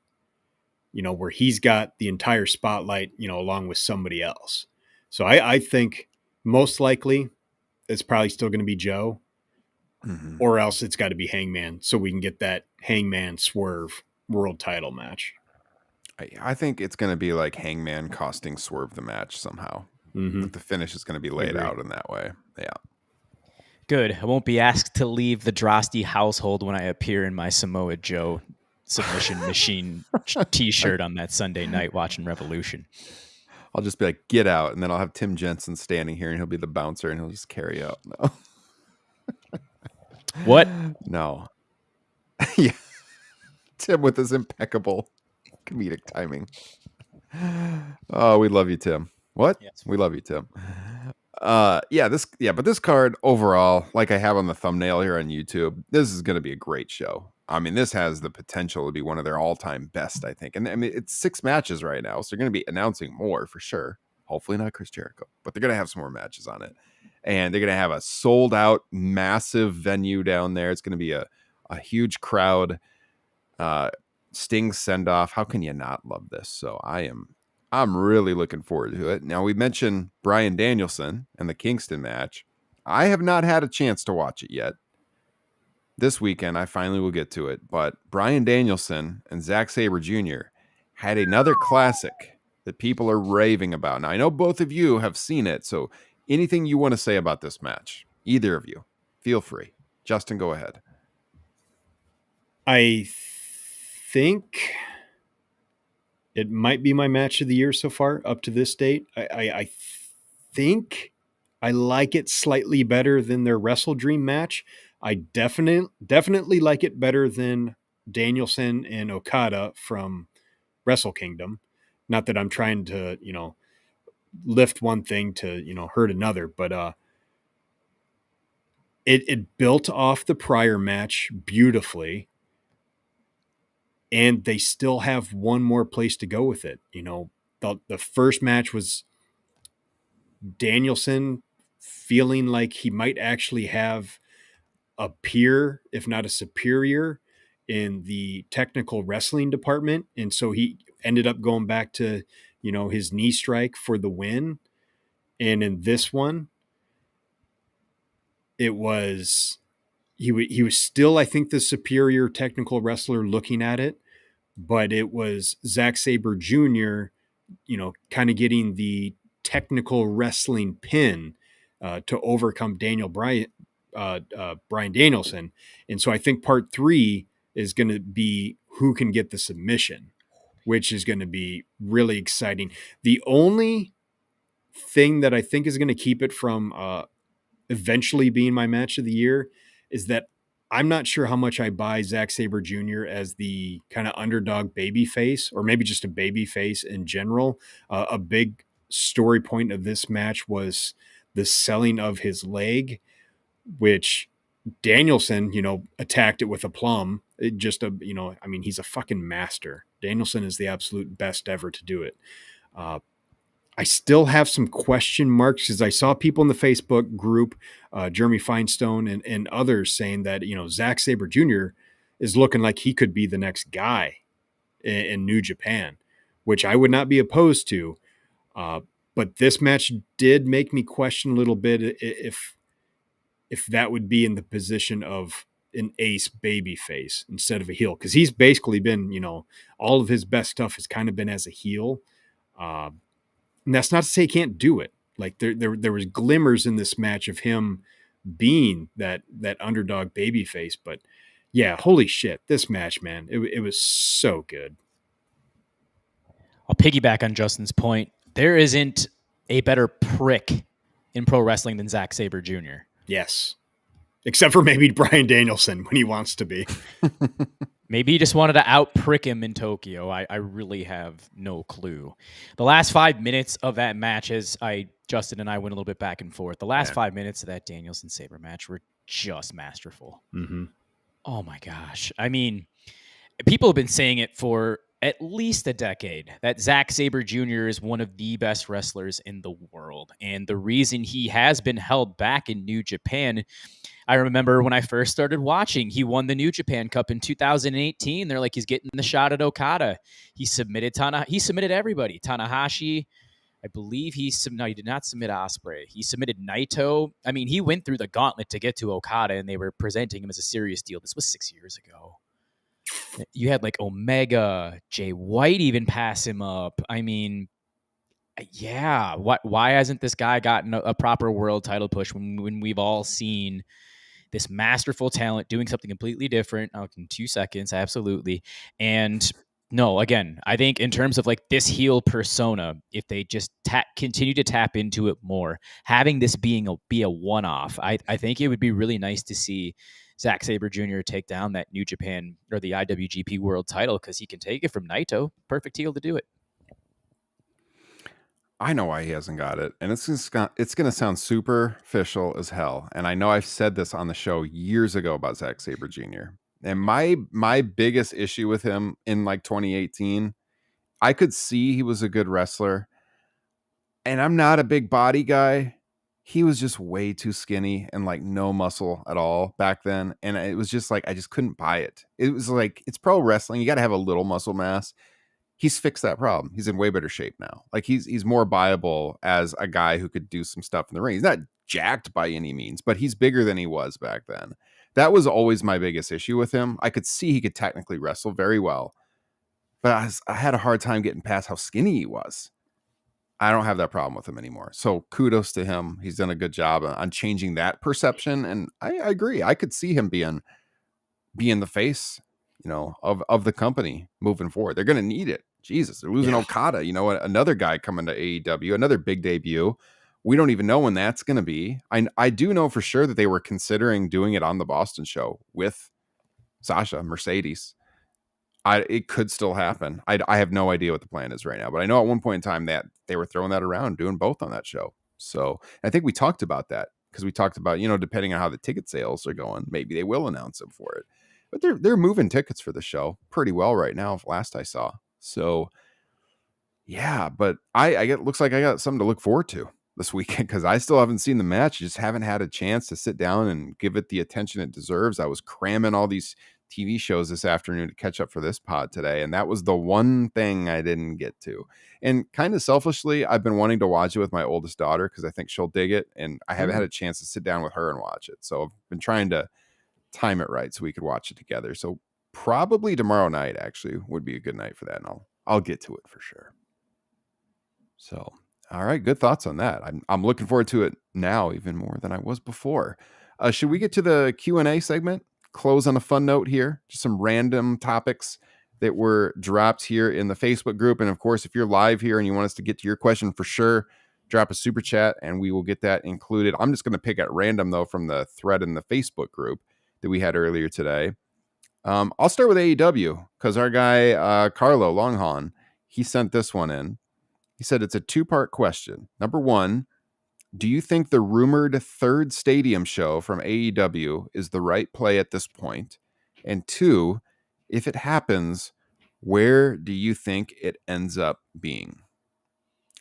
where he's got the entire spotlight, along with somebody else. So I think most likely it's probably still going to be Joe, or else it's got to be Hangman, so we can get that Hangman Swerve world title match. I think it's going to be like Hangman costing Swerve the match somehow. Mm-hmm. The finish is going to be laid out in that way. Yeah. Good. I won't be asked to leave the Drosty household when I appear in my Samoa Joe submission machine T-shirt on that Sunday night watching Revolution. I'll just be like, get out. And then I'll have Tim Jensen standing here and he'll be the bouncer and he'll just carry out. No. What? No. Yeah. Tim with his impeccable comedic timing. Oh, we love you, Tim. What? Yes. We love you, Tim. But this card overall, like I have on the thumbnail here on YouTube, this is going to be a great show. I mean, this has the potential to be one of their all-time best, I think. And I mean, it's 6 matches right now, so they're going to be announcing more for sure. Hopefully not Chris Jericho, but they're going to have some more matches on it. And they're going to have a sold-out, massive venue down there. It's going to be a huge crowd. Sting send-off. How can you not love this? So I'm really looking forward to it. Now, we mentioned Bryan Danielson and the Kingston match. I have not had a chance to watch it yet. This weekend, I finally will get to it. But Bryan Danielson and Zack Sabre Jr. had another classic that people are raving about. Now, I know both of you have seen it, so anything you want to say about this match, either of you, feel free. Justin, go ahead. I think it might be my match of the year so far up to this date. I think I like it slightly better than their Wrestle Dream match. I definitely like it better than Danielson and Okada from Wrestle Kingdom. Not that I'm trying to, lift one thing to, hurt another, but it built off the prior match beautifully. And they still have one more place to go with it. The first match was Danielson feeling like he might actually have a peer, if not a superior, in the technical wrestling department. And so he ended up going back to, his knee strike for the win. And in this one, it was, he was still, I think, the superior technical wrestler looking at it, but it was Zack Sabre Jr., kind of getting the technical wrestling pin to overcome Bryan Danielson. And so I think part 3 is going to be who can get the submission, which is going to be really exciting. The only thing that I think is going to keep it from eventually being my match of the year is that I'm not sure how much I buy Zack Sabre Jr. as the kind of underdog baby face, or maybe just a baby face in general. A big story point of this match was the selling of his leg, which Danielson, attacked it with aplomb. He's a fucking master. Danielson is the absolute best ever to do it. I still have some question marks because I saw people in the Facebook group, Jeremy Feinstone and others saying that, Zack Sabre Jr. is looking like he could be the next guy in New Japan, which I would not be opposed to. But this match did make me question a little bit if that would be in the position of an ace babyface instead of a heel, because he's basically been, all of his best stuff has kind of been as a heel. And that's not to say he can't do it. Like there was glimmers in this match of him being that underdog babyface. But yeah, holy shit, this match, man, it was so good. I'll piggyback on Justin's point. There isn't a better prick in pro wrestling than Zack Sabre Jr. Yes. Except for maybe Bryan Danielson when he wants to be. Maybe he just wanted to out prick him in Tokyo. I really have no clue. The last 5 minutes of that match, as Justin and I went a little bit back and forth, the last 5 minutes of that Danielson Sabre match were just masterful. Mm-hmm. Oh my gosh. I mean, people have been saying it for at least a decade that Zack Sabre Jr. is one of the best wrestlers in the world. And the reason he has been held back in New Japan, I remember when I first started watching, he won the New Japan Cup in 2018. They're like, he's getting the shot at Okada. He submitted everybody. Tanahashi, I believe he did not submit Ospreay. He submitted Naito. I mean, he went through the gauntlet to get to Okada, and they were presenting him as a serious deal. This was 6 years ago. You had like Omega, Jay White even pass him up. I mean, yeah. Why hasn't this guy gotten a proper world title push when we've all seen this masterful talent doing something completely different in 2 seconds? Absolutely. And no, again, I think in terms of like this heel persona, if they just continue to tap into it more, having this be a one-off, I think it would be really nice to see Zack Sabre Jr. take down that New Japan or the IWGP World title, because he can take it from Naito. Perfect heel to do it. I know why he hasn't got it, and it's going to sound superficial as hell. And I know I've said this on the show years ago about Zack Sabre Jr. And my biggest issue with him in like 2018, I could see he was a good wrestler, and I'm not a big body guy. He was just way too skinny and like no muscle at all back then. And it was just like, I just couldn't buy it. It was like, it's pro wrestling. You got to have a little muscle mass. He's fixed that problem. He's in way better shape now. Like he's more viable as a guy who could do some stuff in the ring. He's not jacked by any means, but he's bigger than he was back then. That was always my biggest issue with him. I could see he could technically wrestle very well, but I had a hard time getting past how skinny he was. I don't have that problem with him anymore. So kudos to him. He's done a good job on changing that perception. And I agree. I could see him being the face, of the company moving forward. They're going to need it. Jesus, they're losing Okada, another guy coming to AEW, another big debut. We don't even know when that's going to be. I do know for sure that they were considering doing it on the Boston show with Sasha Mercedes. It could still happen. I have no idea what the plan is right now, but I know at one point in time that they were throwing that around, doing both on that show. So I think we talked about that, because we talked about, depending on how the ticket sales are going, maybe they will announce them for it. But they're moving tickets for the show pretty well right now, last I saw. So yeah, but I get, looks like I got something to look forward to this weekend, because I still haven't seen the match. Just haven't had a chance to sit down and give it the attention it deserves. I was cramming all these TV shows this afternoon to catch up for this pod today, and that was the one thing I didn't get to. And kind of selfishly, I've been wanting to watch it with my oldest daughter, because I think she'll dig it, and I haven't had a chance to sit down with her and watch it. So I've been trying to time it right so we could watch it together. So probably tomorrow night actually would be a good night for that, and I'll get to it for sure. So all right, good thoughts on that. I'm looking forward to it now even more than I was before. Should we get to the Q&A segment? Close on a fun note here. Just some random topics that were dropped here in the Facebook group. And of course, if you're live here and you want us to get to your question, for sure, drop a super chat and we will get that included. I'm just going to pick at random though from the thread in the Facebook group that we had earlier today. I'll start with AEW, because our guy, Carlo Longhorn, he sent this one in. He said it's a two-part question. Number one, do you think the rumored third stadium show from AEW is the right play at this point? And two, if it happens, where do you think it ends up being?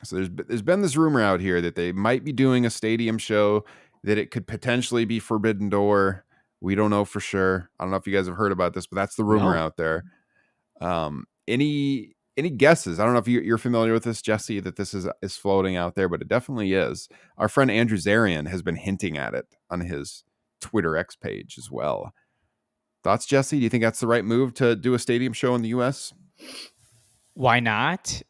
So there's been this rumor out here that they might be doing a stadium show, that it could potentially be Forbidden Door. We don't know for sure. I don't know if you guys have heard about this, but that's the rumor out there. Any guesses? I don't know if you're familiar with this, Jesse, that this is floating out there, but it definitely is. Our friend Andrew Zarian has been hinting at it on his Twitter X page as well. Thoughts, Jesse? Do you think that's the right move to do a stadium show in the U.S.? Why not?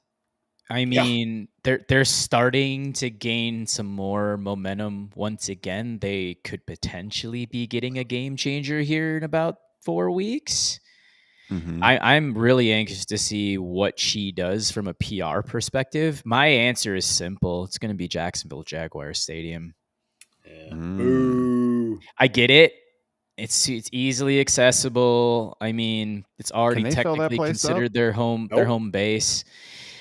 I mean, they're starting to gain some more momentum once again. They could potentially be getting a game changer here in about 4 weeks. Mm-hmm. I'm really anxious to see what she does from a PR perspective. My answer is simple. It's going to be Jacksonville Jaguars Stadium. Yeah. I get it. It's easily accessible. I mean, it's already technically considered their home base.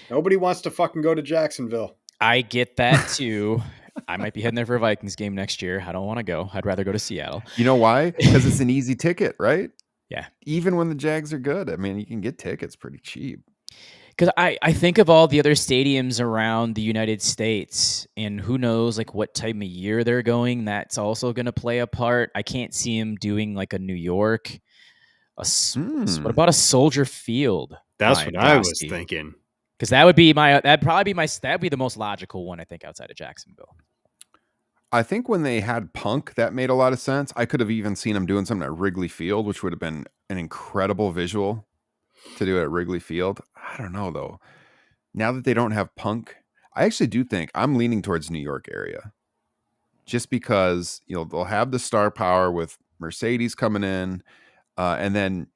Nobody wants to fucking go to Jacksonville. I get that too. I might be heading there for a Vikings game next year. I don't want to go. I'd rather go to Seattle. You know why? Because it's an easy ticket, right? Yeah. Even when the Jags are good. I mean, you can get tickets pretty cheap. Because I think of all the other stadiums around the United States, and who knows like what time of year they're going. That's also going to play a part. I can't see him doing like a New York. What about a Soldier Field? That's what I was thinking. Because that'd be the most logical one, I think, outside of Jacksonville. I think when they had Punk, that made a lot of sense. I could have even seen him doing something at Wrigley Field, which would have been an incredible visual to do at Wrigley Field. I don't know, though. Now that they don't have Punk, I actually do think I'm leaning towards New York area. Just because, they'll have the star power with Mercedes coming in. And then,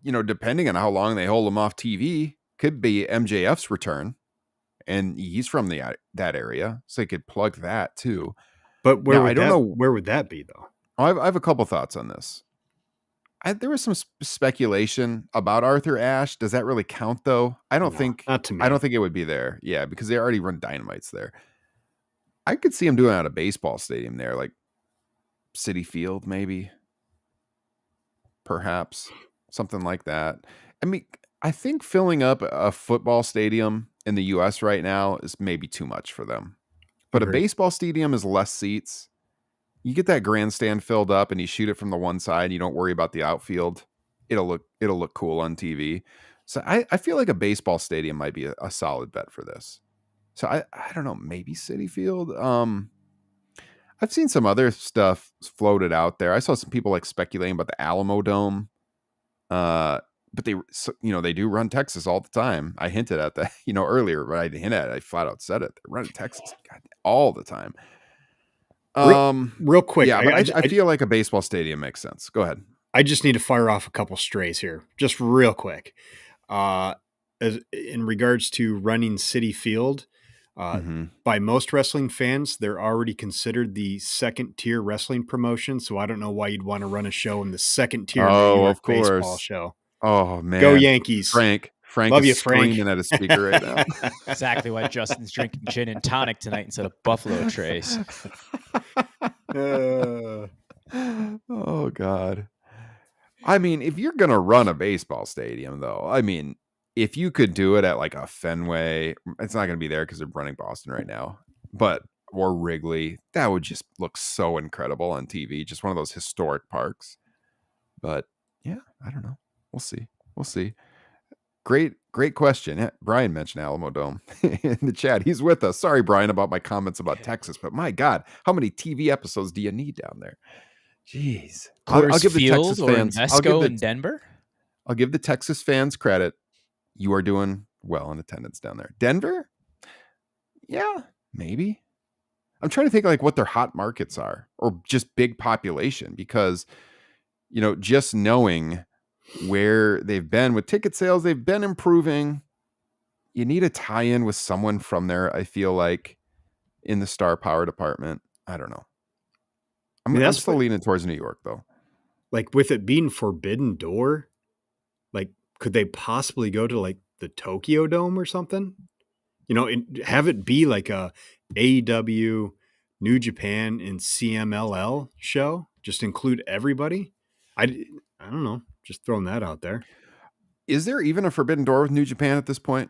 depending on how long they hold him off TV, could be MJF's return. And he's from that area, so they could plug that too. But where would that be, though? I have a couple thoughts on this. There was some speculation about Arthur Ashe. Does that really count, though? Not to me. I don't think it would be there. Yeah, because they already run Dynamites there. I could see him doing it at a baseball stadium there, like Citi Field, maybe. Perhaps something like that. I mean, I think filling up a football stadium in the US right now is maybe too much for them. But a baseball stadium is less seats. You get that grandstand filled up and you shoot it from the one side, you don't worry about the outfield. It'll look cool on TV. So I feel like a baseball stadium might be a solid bet for this. So I don't know, maybe Citi Field. I've seen some other stuff floated out there. I saw some people like speculating about the Alamo Dome. But they do run Texas all the time. I hinted at that, earlier, but I didn't hint at it. I flat out said it. They're running Texas all the time. Real quick. Yeah, but I feel like a baseball stadium makes sense. Go ahead. I just need to fire off a couple strays here, just real quick. As in regards to running Citi Field, by most wrestling fans, they're already considered the second tier wrestling promotion. So I don't know why you'd want to run a show in the second tier New York baseball show. Oh man, go Yankees! Frank Love is you, Frank. Screaming at a speaker right now. Exactly why Justin's drinking gin and tonic tonight instead of Buffalo Trace. Oh God. I mean, if you're gonna run a baseball stadium, though, if you could do it at like a Fenway, it's not gonna be there because they're running Boston right now, or Wrigley, that would just look so incredible on TV. Just one of those historic parks. But yeah, I don't know. We'll see. Great question. Brian mentioned Alamo Dome in the chat. He's with us. Sorry, Brian, about my comments about Texas, but my God, how many TV episodes do you need down there? Jeez. I'll give the Texas fans. In Denver. I'll give the Texas fans credit. You are doing well in attendance down there. Denver? Yeah, maybe. I'm trying to think like what their hot markets are, or just big population, because just knowing where they've been with ticket sales, they've been improving. You need a tie-in with someone from there, I feel like, in the star power department. I don't know. I'm still leaning towards New York, though. Like, with it being Forbidden Door, like, could they possibly go to, like, the Tokyo Dome or something? And have it be like a AEW, New Japan, and CMLL show? Just include everybody? I don't know. Just throwing that out there. Is there even a Forbidden Door with New Japan at this point?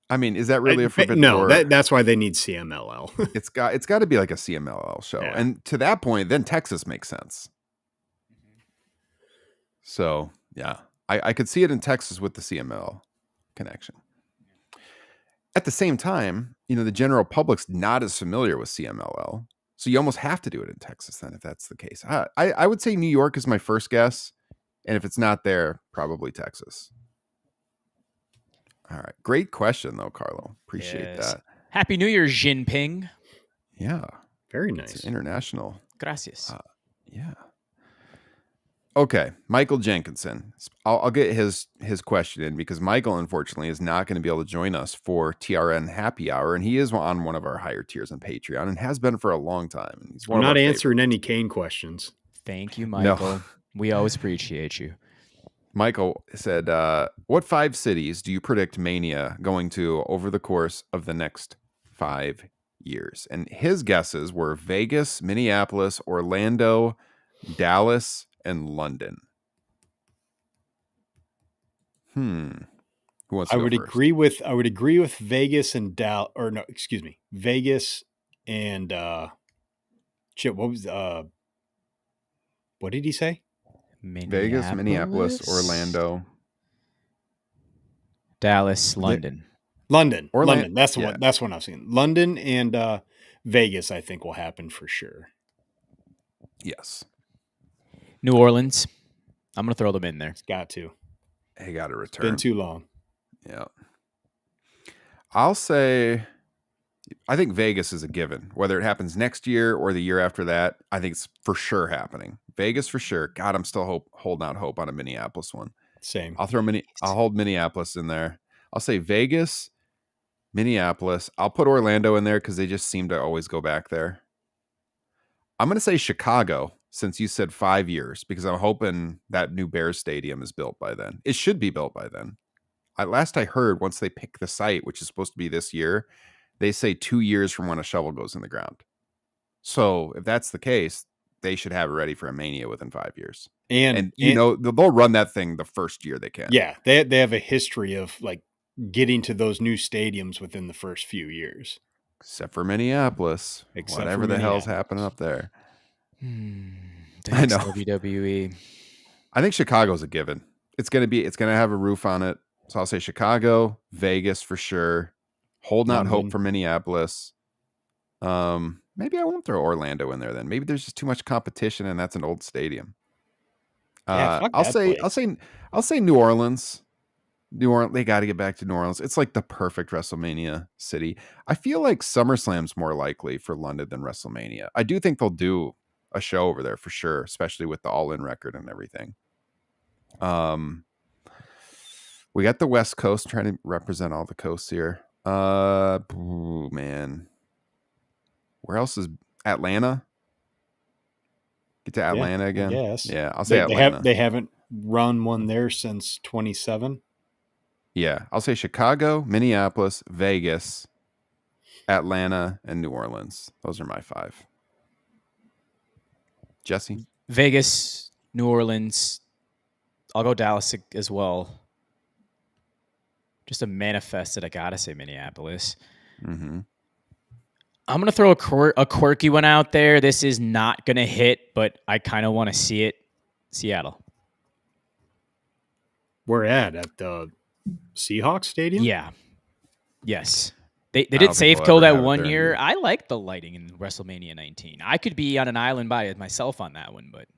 Is that really a Forbidden Door? No, that's why they need CMLL. It's got to be like a CMLL show. Yeah. And to that point, then Texas makes sense. So, yeah. I could see it in Texas with the CMLL connection. At the same time, the general public's not as familiar with CMLL. So you almost have to do it in Texas then, if that's the case. I would say New York is my first guess. And if it's not there, probably Texas. All right. Great question, though, Carlo. Appreciate that. Happy New Year, Jinping. Yeah. Very nice. It's international. Gracias. Yeah. Okay. Michael Jenkinson. I'll get his question in because Michael, unfortunately, is not going to be able to join us for TRN Happy Hour. And he is on one of our higher tiers on Patreon and has been for a long time. And he's I'm not answering any Kane questions. Thank you, Michael. No. We always appreciate you. Michael said, what 5 cities do you predict Mania going to over the course of the next 5 years? And his guesses were Vegas, Minneapolis, Orlando, Dallas, and London. Who wants to go first? I would agree with Vegas and Vegas and shit, what did he say? Vegas, Minneapolis, Orlando, Dallas, London. London. Orlando. That's the one. That's what I've seen. London and Vegas, I think, will happen for sure. Yes. New Orleans. I'm going to throw them in there. It's got to. He got to return. It's been too long. Yeah. I'll say, I think Vegas is a given. Whether it happens next year or the year after that, I think it's for sure happening. Vegas for sure. God, I'm still holding out hope on a Minneapolis one. Same. I'll hold Minneapolis in there. I'll say Vegas, Minneapolis. I'll put Orlando in there because they just seem to always go back there. I'm going to say Chicago, since you said 5 years, because I'm hoping that new Bears stadium is built by then. It should be built by then. Last I heard, once they pick the site, which is supposed to be this year, they say 2 years from when a shovel goes in the ground. So if that's the case, they should have it ready for a Mania within 5 years. And they'll run that thing the first year they can. Yeah, they have a history of like getting to those new stadiums within the first few years. Except for Minneapolis. Whatever the hell's happening up there. I know. WWE. I think Chicago's a given. It's gonna have a roof on it. So I'll say Chicago, Vegas for sure. Holding out hope for Minneapolis. Maybe I won't throw Orlando in there then. Maybe there's just too much competition and that's an old stadium. I'll say New Orleans. New Orleans, they got to get back to New Orleans. It's like the perfect WrestleMania city. I feel like SummerSlam's more likely for London than WrestleMania. I do think they'll do a show over there for sure, especially with the all-in record and everything. We got the West Coast, trying to represent all the coasts here. Man. Where else is Atlanta? Get to Atlanta again? Yes. Yeah, I'll say Atlanta. They haven't run one there since 27. Yeah, I'll say Chicago, Minneapolis, Vegas, Atlanta, and New Orleans. Those are my 5. Jesse? Vegas, New Orleans. I'll go Dallas as well. Just to manifest it, I got to say Minneapolis. Mm-hmm. I'm going to throw a quirky one out there. This is not going to hit, but I kind of want to see it. Seattle. We're at the Seahawks Stadium? Yeah. Yes. They did Safeco that one year. I like the lighting in WrestleMania 19. I could be on an island by myself on that one, but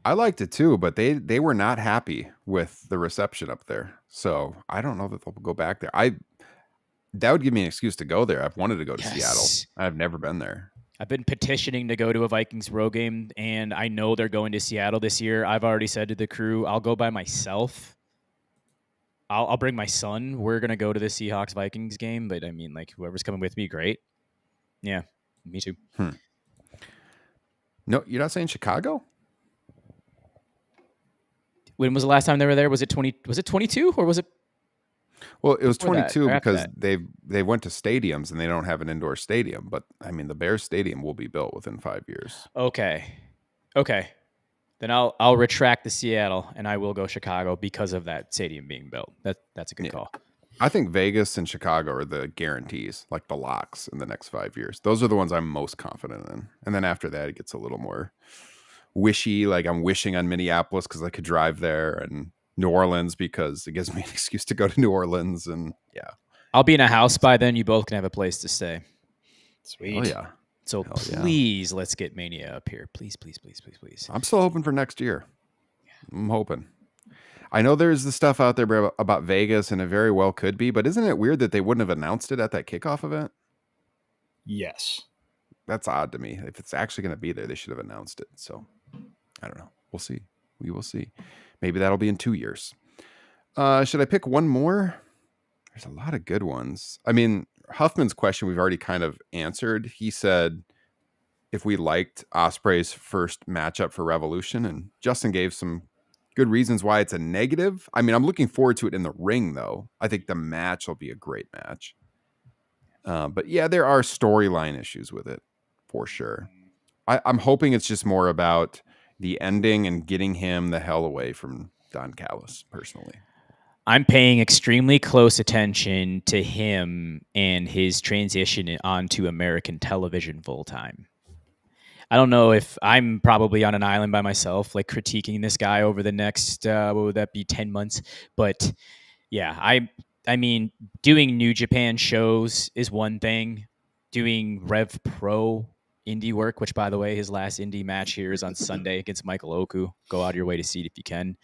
I liked it too, but they were not happy with the reception up there. So I don't know that they'll go back there. That would give me an excuse to go there. I've wanted to go to Seattle. I've never been there. I've been petitioning to go to a Vikings road game, and I know they're going to Seattle this year. I've already said to the crew, I'll go by myself. I'll bring my son. We're going to go to the Seahawks-Vikings game, but I mean, like, whoever's coming with me, great. Yeah, me too. No, you're not saying Chicago? When was the last time they were there? Was it 22 or was it? Well, it was 22 because they went to stadiums and they don't have an indoor stadium. But I mean, the Bears stadium will be built within 5 years. Okay. Then I'll retract the Seattle and I will go Chicago because of that stadium being built. That's a good call. I think Vegas and Chicago are the guarantees, like the locks in the next 5 years. Those are the ones I'm most confident in. And then after that, it gets a little more wishy. Like I'm wishing on Minneapolis because I could drive there, and New Orleans because it gives me an excuse to go to New Orleans. And yeah, I'll be in a house by then. You both can have a place to stay. Sweet. Oh yeah. So please, let's get Mania up here. Please. I'm still hoping for next year. I'm hoping. I know there's the stuff out there about Vegas, and it very well could be, but isn't it weird that they wouldn't have announced it at that kickoff event? Yes. That's odd to me. If it's actually going to be there, they should have announced it. So I don't know. We'll see. We will see. Maybe that'll be in 2 years. Should I pick one more? There's a lot of good ones. I mean, Huffman's question we've already kind of answered. He said if we liked Ospreay's first matchup for Revolution, and Justin gave some good reasons why it's a negative. I mean, I'm looking forward to it in the ring, though. I think the match will be a great match. But yeah, there are storyline issues with it, for sure. I'm hoping it's just more about the ending and getting him the hell away from Don Callis, personally. I'm paying extremely close attention to him and his transition onto American television full time. I don't know if I'm probably on an island by myself, like critiquing this guy over the next, what would that be, 10 months? But yeah, I mean, doing New Japan shows is one thing. Doing Rev Pro indie work, which by the way, his last indie match here is on Sunday against Michael Oku. Go out of your way to see it if you can.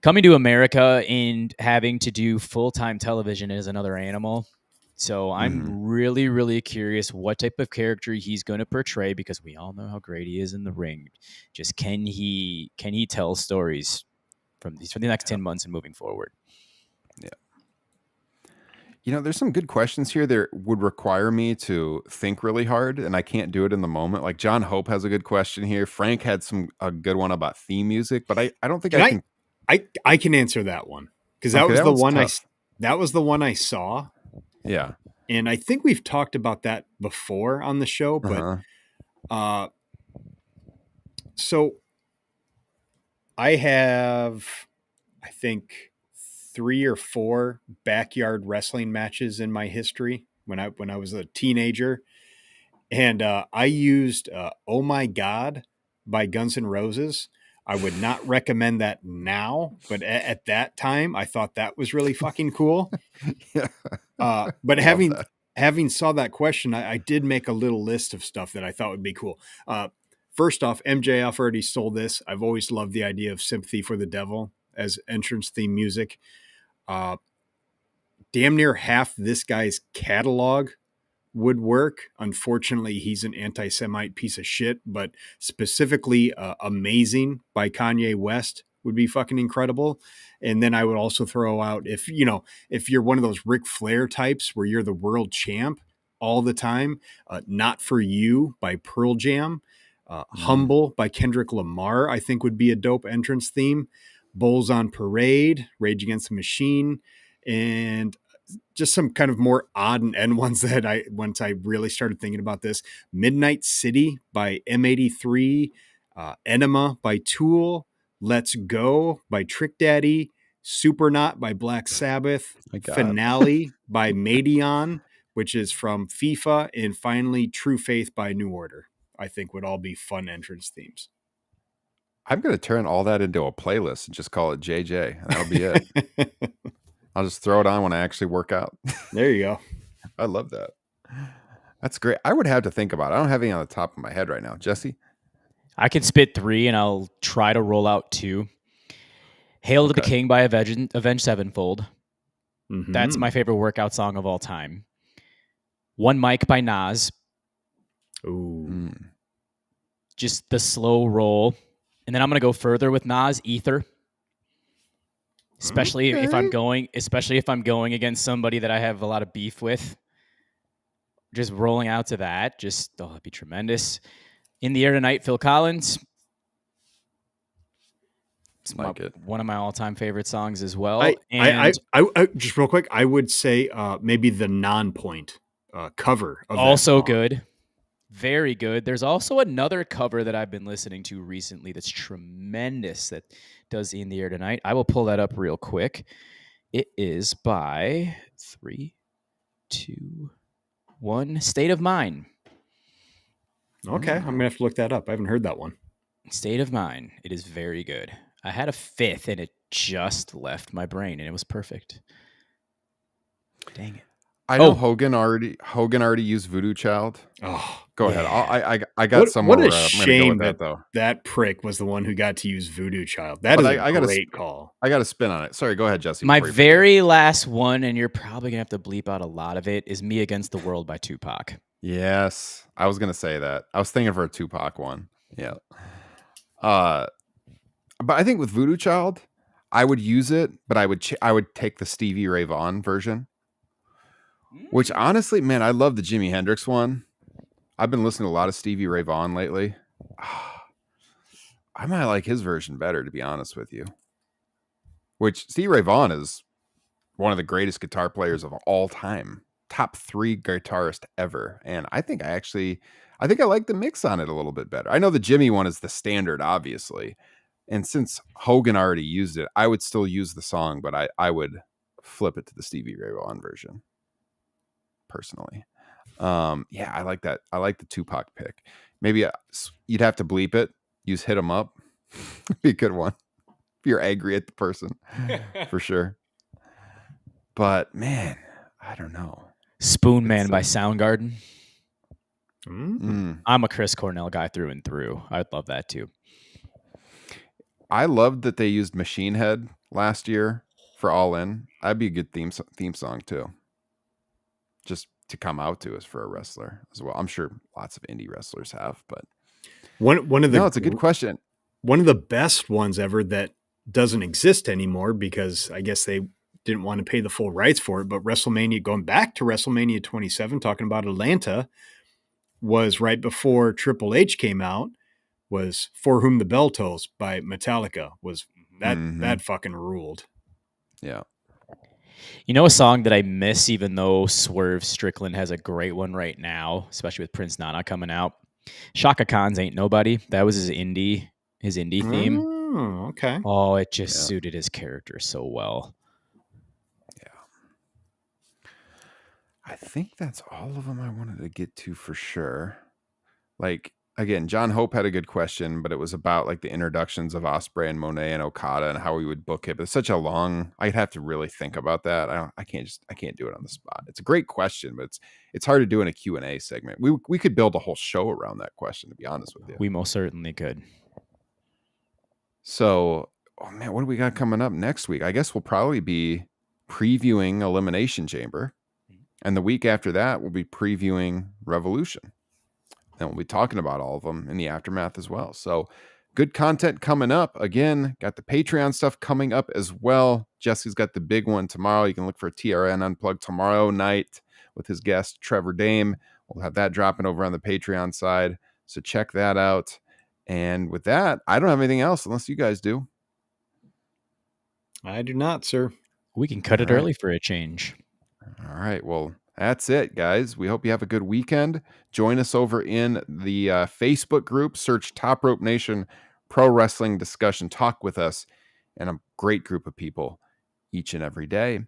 Coming to America and having to do full-time television is another animal. So I'm really, really curious what type of character he's going to portray, because we all know how great he is in the ring. Just can he tell stories for the next 10 months and moving forward? Yeah. You know, there's some good questions here that would require me to think really hard, and I can't do it in the moment. Like John Hope has a good question here. Frank had a good one about theme music, but I don't think I can. I can answer that one, because Okay, that was the one I saw. Yeah. And I think we've talked about that before on the show, but so I have, I think, 3 or 4 backyard wrestling matches in my history when I was a teenager. And I used Oh My God by Guns N' Roses. I would not recommend that now, but at that time, I thought that was really fucking cool. Yeah. But having saw that question, I did make a little list of stuff that I thought would be cool. First off, MJF already stole this. I've always loved the idea of Sympathy for the Devil as entrance theme music. Damn near half this guy's catalog would work. Unfortunately, he's an anti-Semite piece of shit, but specifically Amazing by Kanye West would be fucking incredible. And then I would also throw out, if you're one of those Ric Flair types where you're the world champ all the time, Not For You by Pearl Jam, Humble by Kendrick Lamar, I think would be a dope entrance theme. Bulls on Parade, Rage Against the Machine, and just some kind of more odd and end ones that once I really started thinking about this. Midnight City by M83, Enema by Tool, Let's Go by Trick Daddy, Supernaut by Black Sabbath, Finale by Madeon, which is from FIFA, and finally True Faith by New Order, I think would all be fun entrance themes. I'm going to turn all that into a playlist and just call it JJ, and that'll be it. I'll just throw it on when I actually work out. There you go. I love that. That's great. I would have to think about it. I don't have any on the top of my head right now. Jesse? I can spit 3 and I'll try to roll out 2. Hail to the King by Avenged Sevenfold. Mm-hmm. That's my favorite workout song of all time. One Mic by Nas. Ooh. Just the slow roll. And then I'm going to go further with Nas, Ether. Especially if I'm going against somebody that I have a lot of beef with. Just rolling out to that. That'd be tremendous. In the Air Tonight, Phil Collins. It's one of my all-time favorite songs as well. I just real quick, I would say maybe the Non-Point cover of also that song. Good. Very good. There's also another cover that I've been listening to recently that's tremendous that does In the Air Tonight. I will pull that up real quick. It is by 3, 2, 1, State of Mind. Okay, I'm going to have to look that up. I haven't heard that one. State of Mind. It is very good. I had a 5th and it just left my brain and it was perfect. Dang it. I know Hogan already used Voodoo Child. Oh, go ahead. I got somewhere. What a shame that though. That prick was the one who got to use Voodoo Child. That is a great call. I got a spin on it. Sorry, go ahead, Jesse. My very last one, and you're probably gonna have to bleep out a lot of it, is "Me Against the World" by Tupac. Yes, I was gonna say that. I was thinking for a Tupac one. Yeah. But I think with Voodoo Child, I would use it, but I would take the Stevie Ray Vaughan version. Which honestly, man, I love the Jimi Hendrix one. I've been listening to a lot of Stevie Ray Vaughan lately. I might like his version better, to be honest with you. Which Stevie Ray Vaughan is one of the greatest guitar players of all time. Top 3 guitarist ever. And I think I like the mix on it a little bit better. I know the Jimmy one is the standard, obviously. And since Hogan already used it, I would still use the song, but I would flip it to the Stevie Ray Vaughan version personally. Yeah, I like that. I like the Tupac pick. Maybe you'd have to bleep it. Use "Hit 'Em Up." Be a good one if you're angry at the person, for sure. But man, I don't know. Spoon Man by Soundgarden. Mm-hmm. I'm a Chris Cornell guy through and through. I'd love that too. I loved that they used Machine Head last year for All In. That'd be a good theme song too. Just to come out to us for a wrestler as well. I'm sure lots of indie wrestlers have, but one of the it's a good question. One of the best ones ever that doesn't exist anymore because I guess they didn't want to pay the full rights for it. But WrestleMania, going back to WrestleMania 27, talking about Atlanta, was right before Triple H came out. Was "For Whom the Bell Tolls" by Metallica. Was that fucking ruled? Yeah. You know a song that I miss, even though Swerve Strickland has a great one right now, especially with Prince Nana coming out. Shaka Khan's "Ain't Nobody." That was his indie theme. Oh, okay. Oh, it just suited his character so well. Yeah. I think that's all of them I wanted to get to for sure. Like, again, John Hope had a good question, but it was about like the introductions of Ospreay and Monet and Okada and how we would book it. But it's such a long, I'd have to really think about that. I can't do it on the spot. It's a great question, but it's hard to do in a Q&A segment. We could build a whole show around that question, to be honest with you. We most certainly could. So, oh man, what do we got coming up next week? I guess we'll probably be previewing Elimination Chamber. And the week after that, we'll be previewing Revolution. And we'll be talking about all of them in the aftermath as well. So good content coming up. Again, got the Patreon stuff coming up as well. Jesse's got the big one tomorrow. You can look for TRN Unplugged tomorrow night with his guest, Trevor Dame. We'll have that dropping over on the Patreon side. So check that out. And with that, I don't have anything else unless you guys do. I do not, sir. We can cut it early for a change. All right. Well, that's it, guys. We hope you have a good weekend. Join us over in the Facebook group. Search Top Rope Nation Pro Wrestling Discussion. Talk with us and a great group of people each and every day.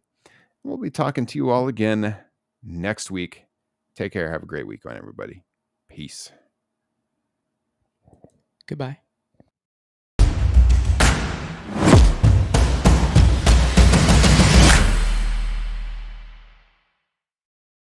We'll be talking to you all again next week. Take care. Have a great weekend, everybody. Peace. Goodbye.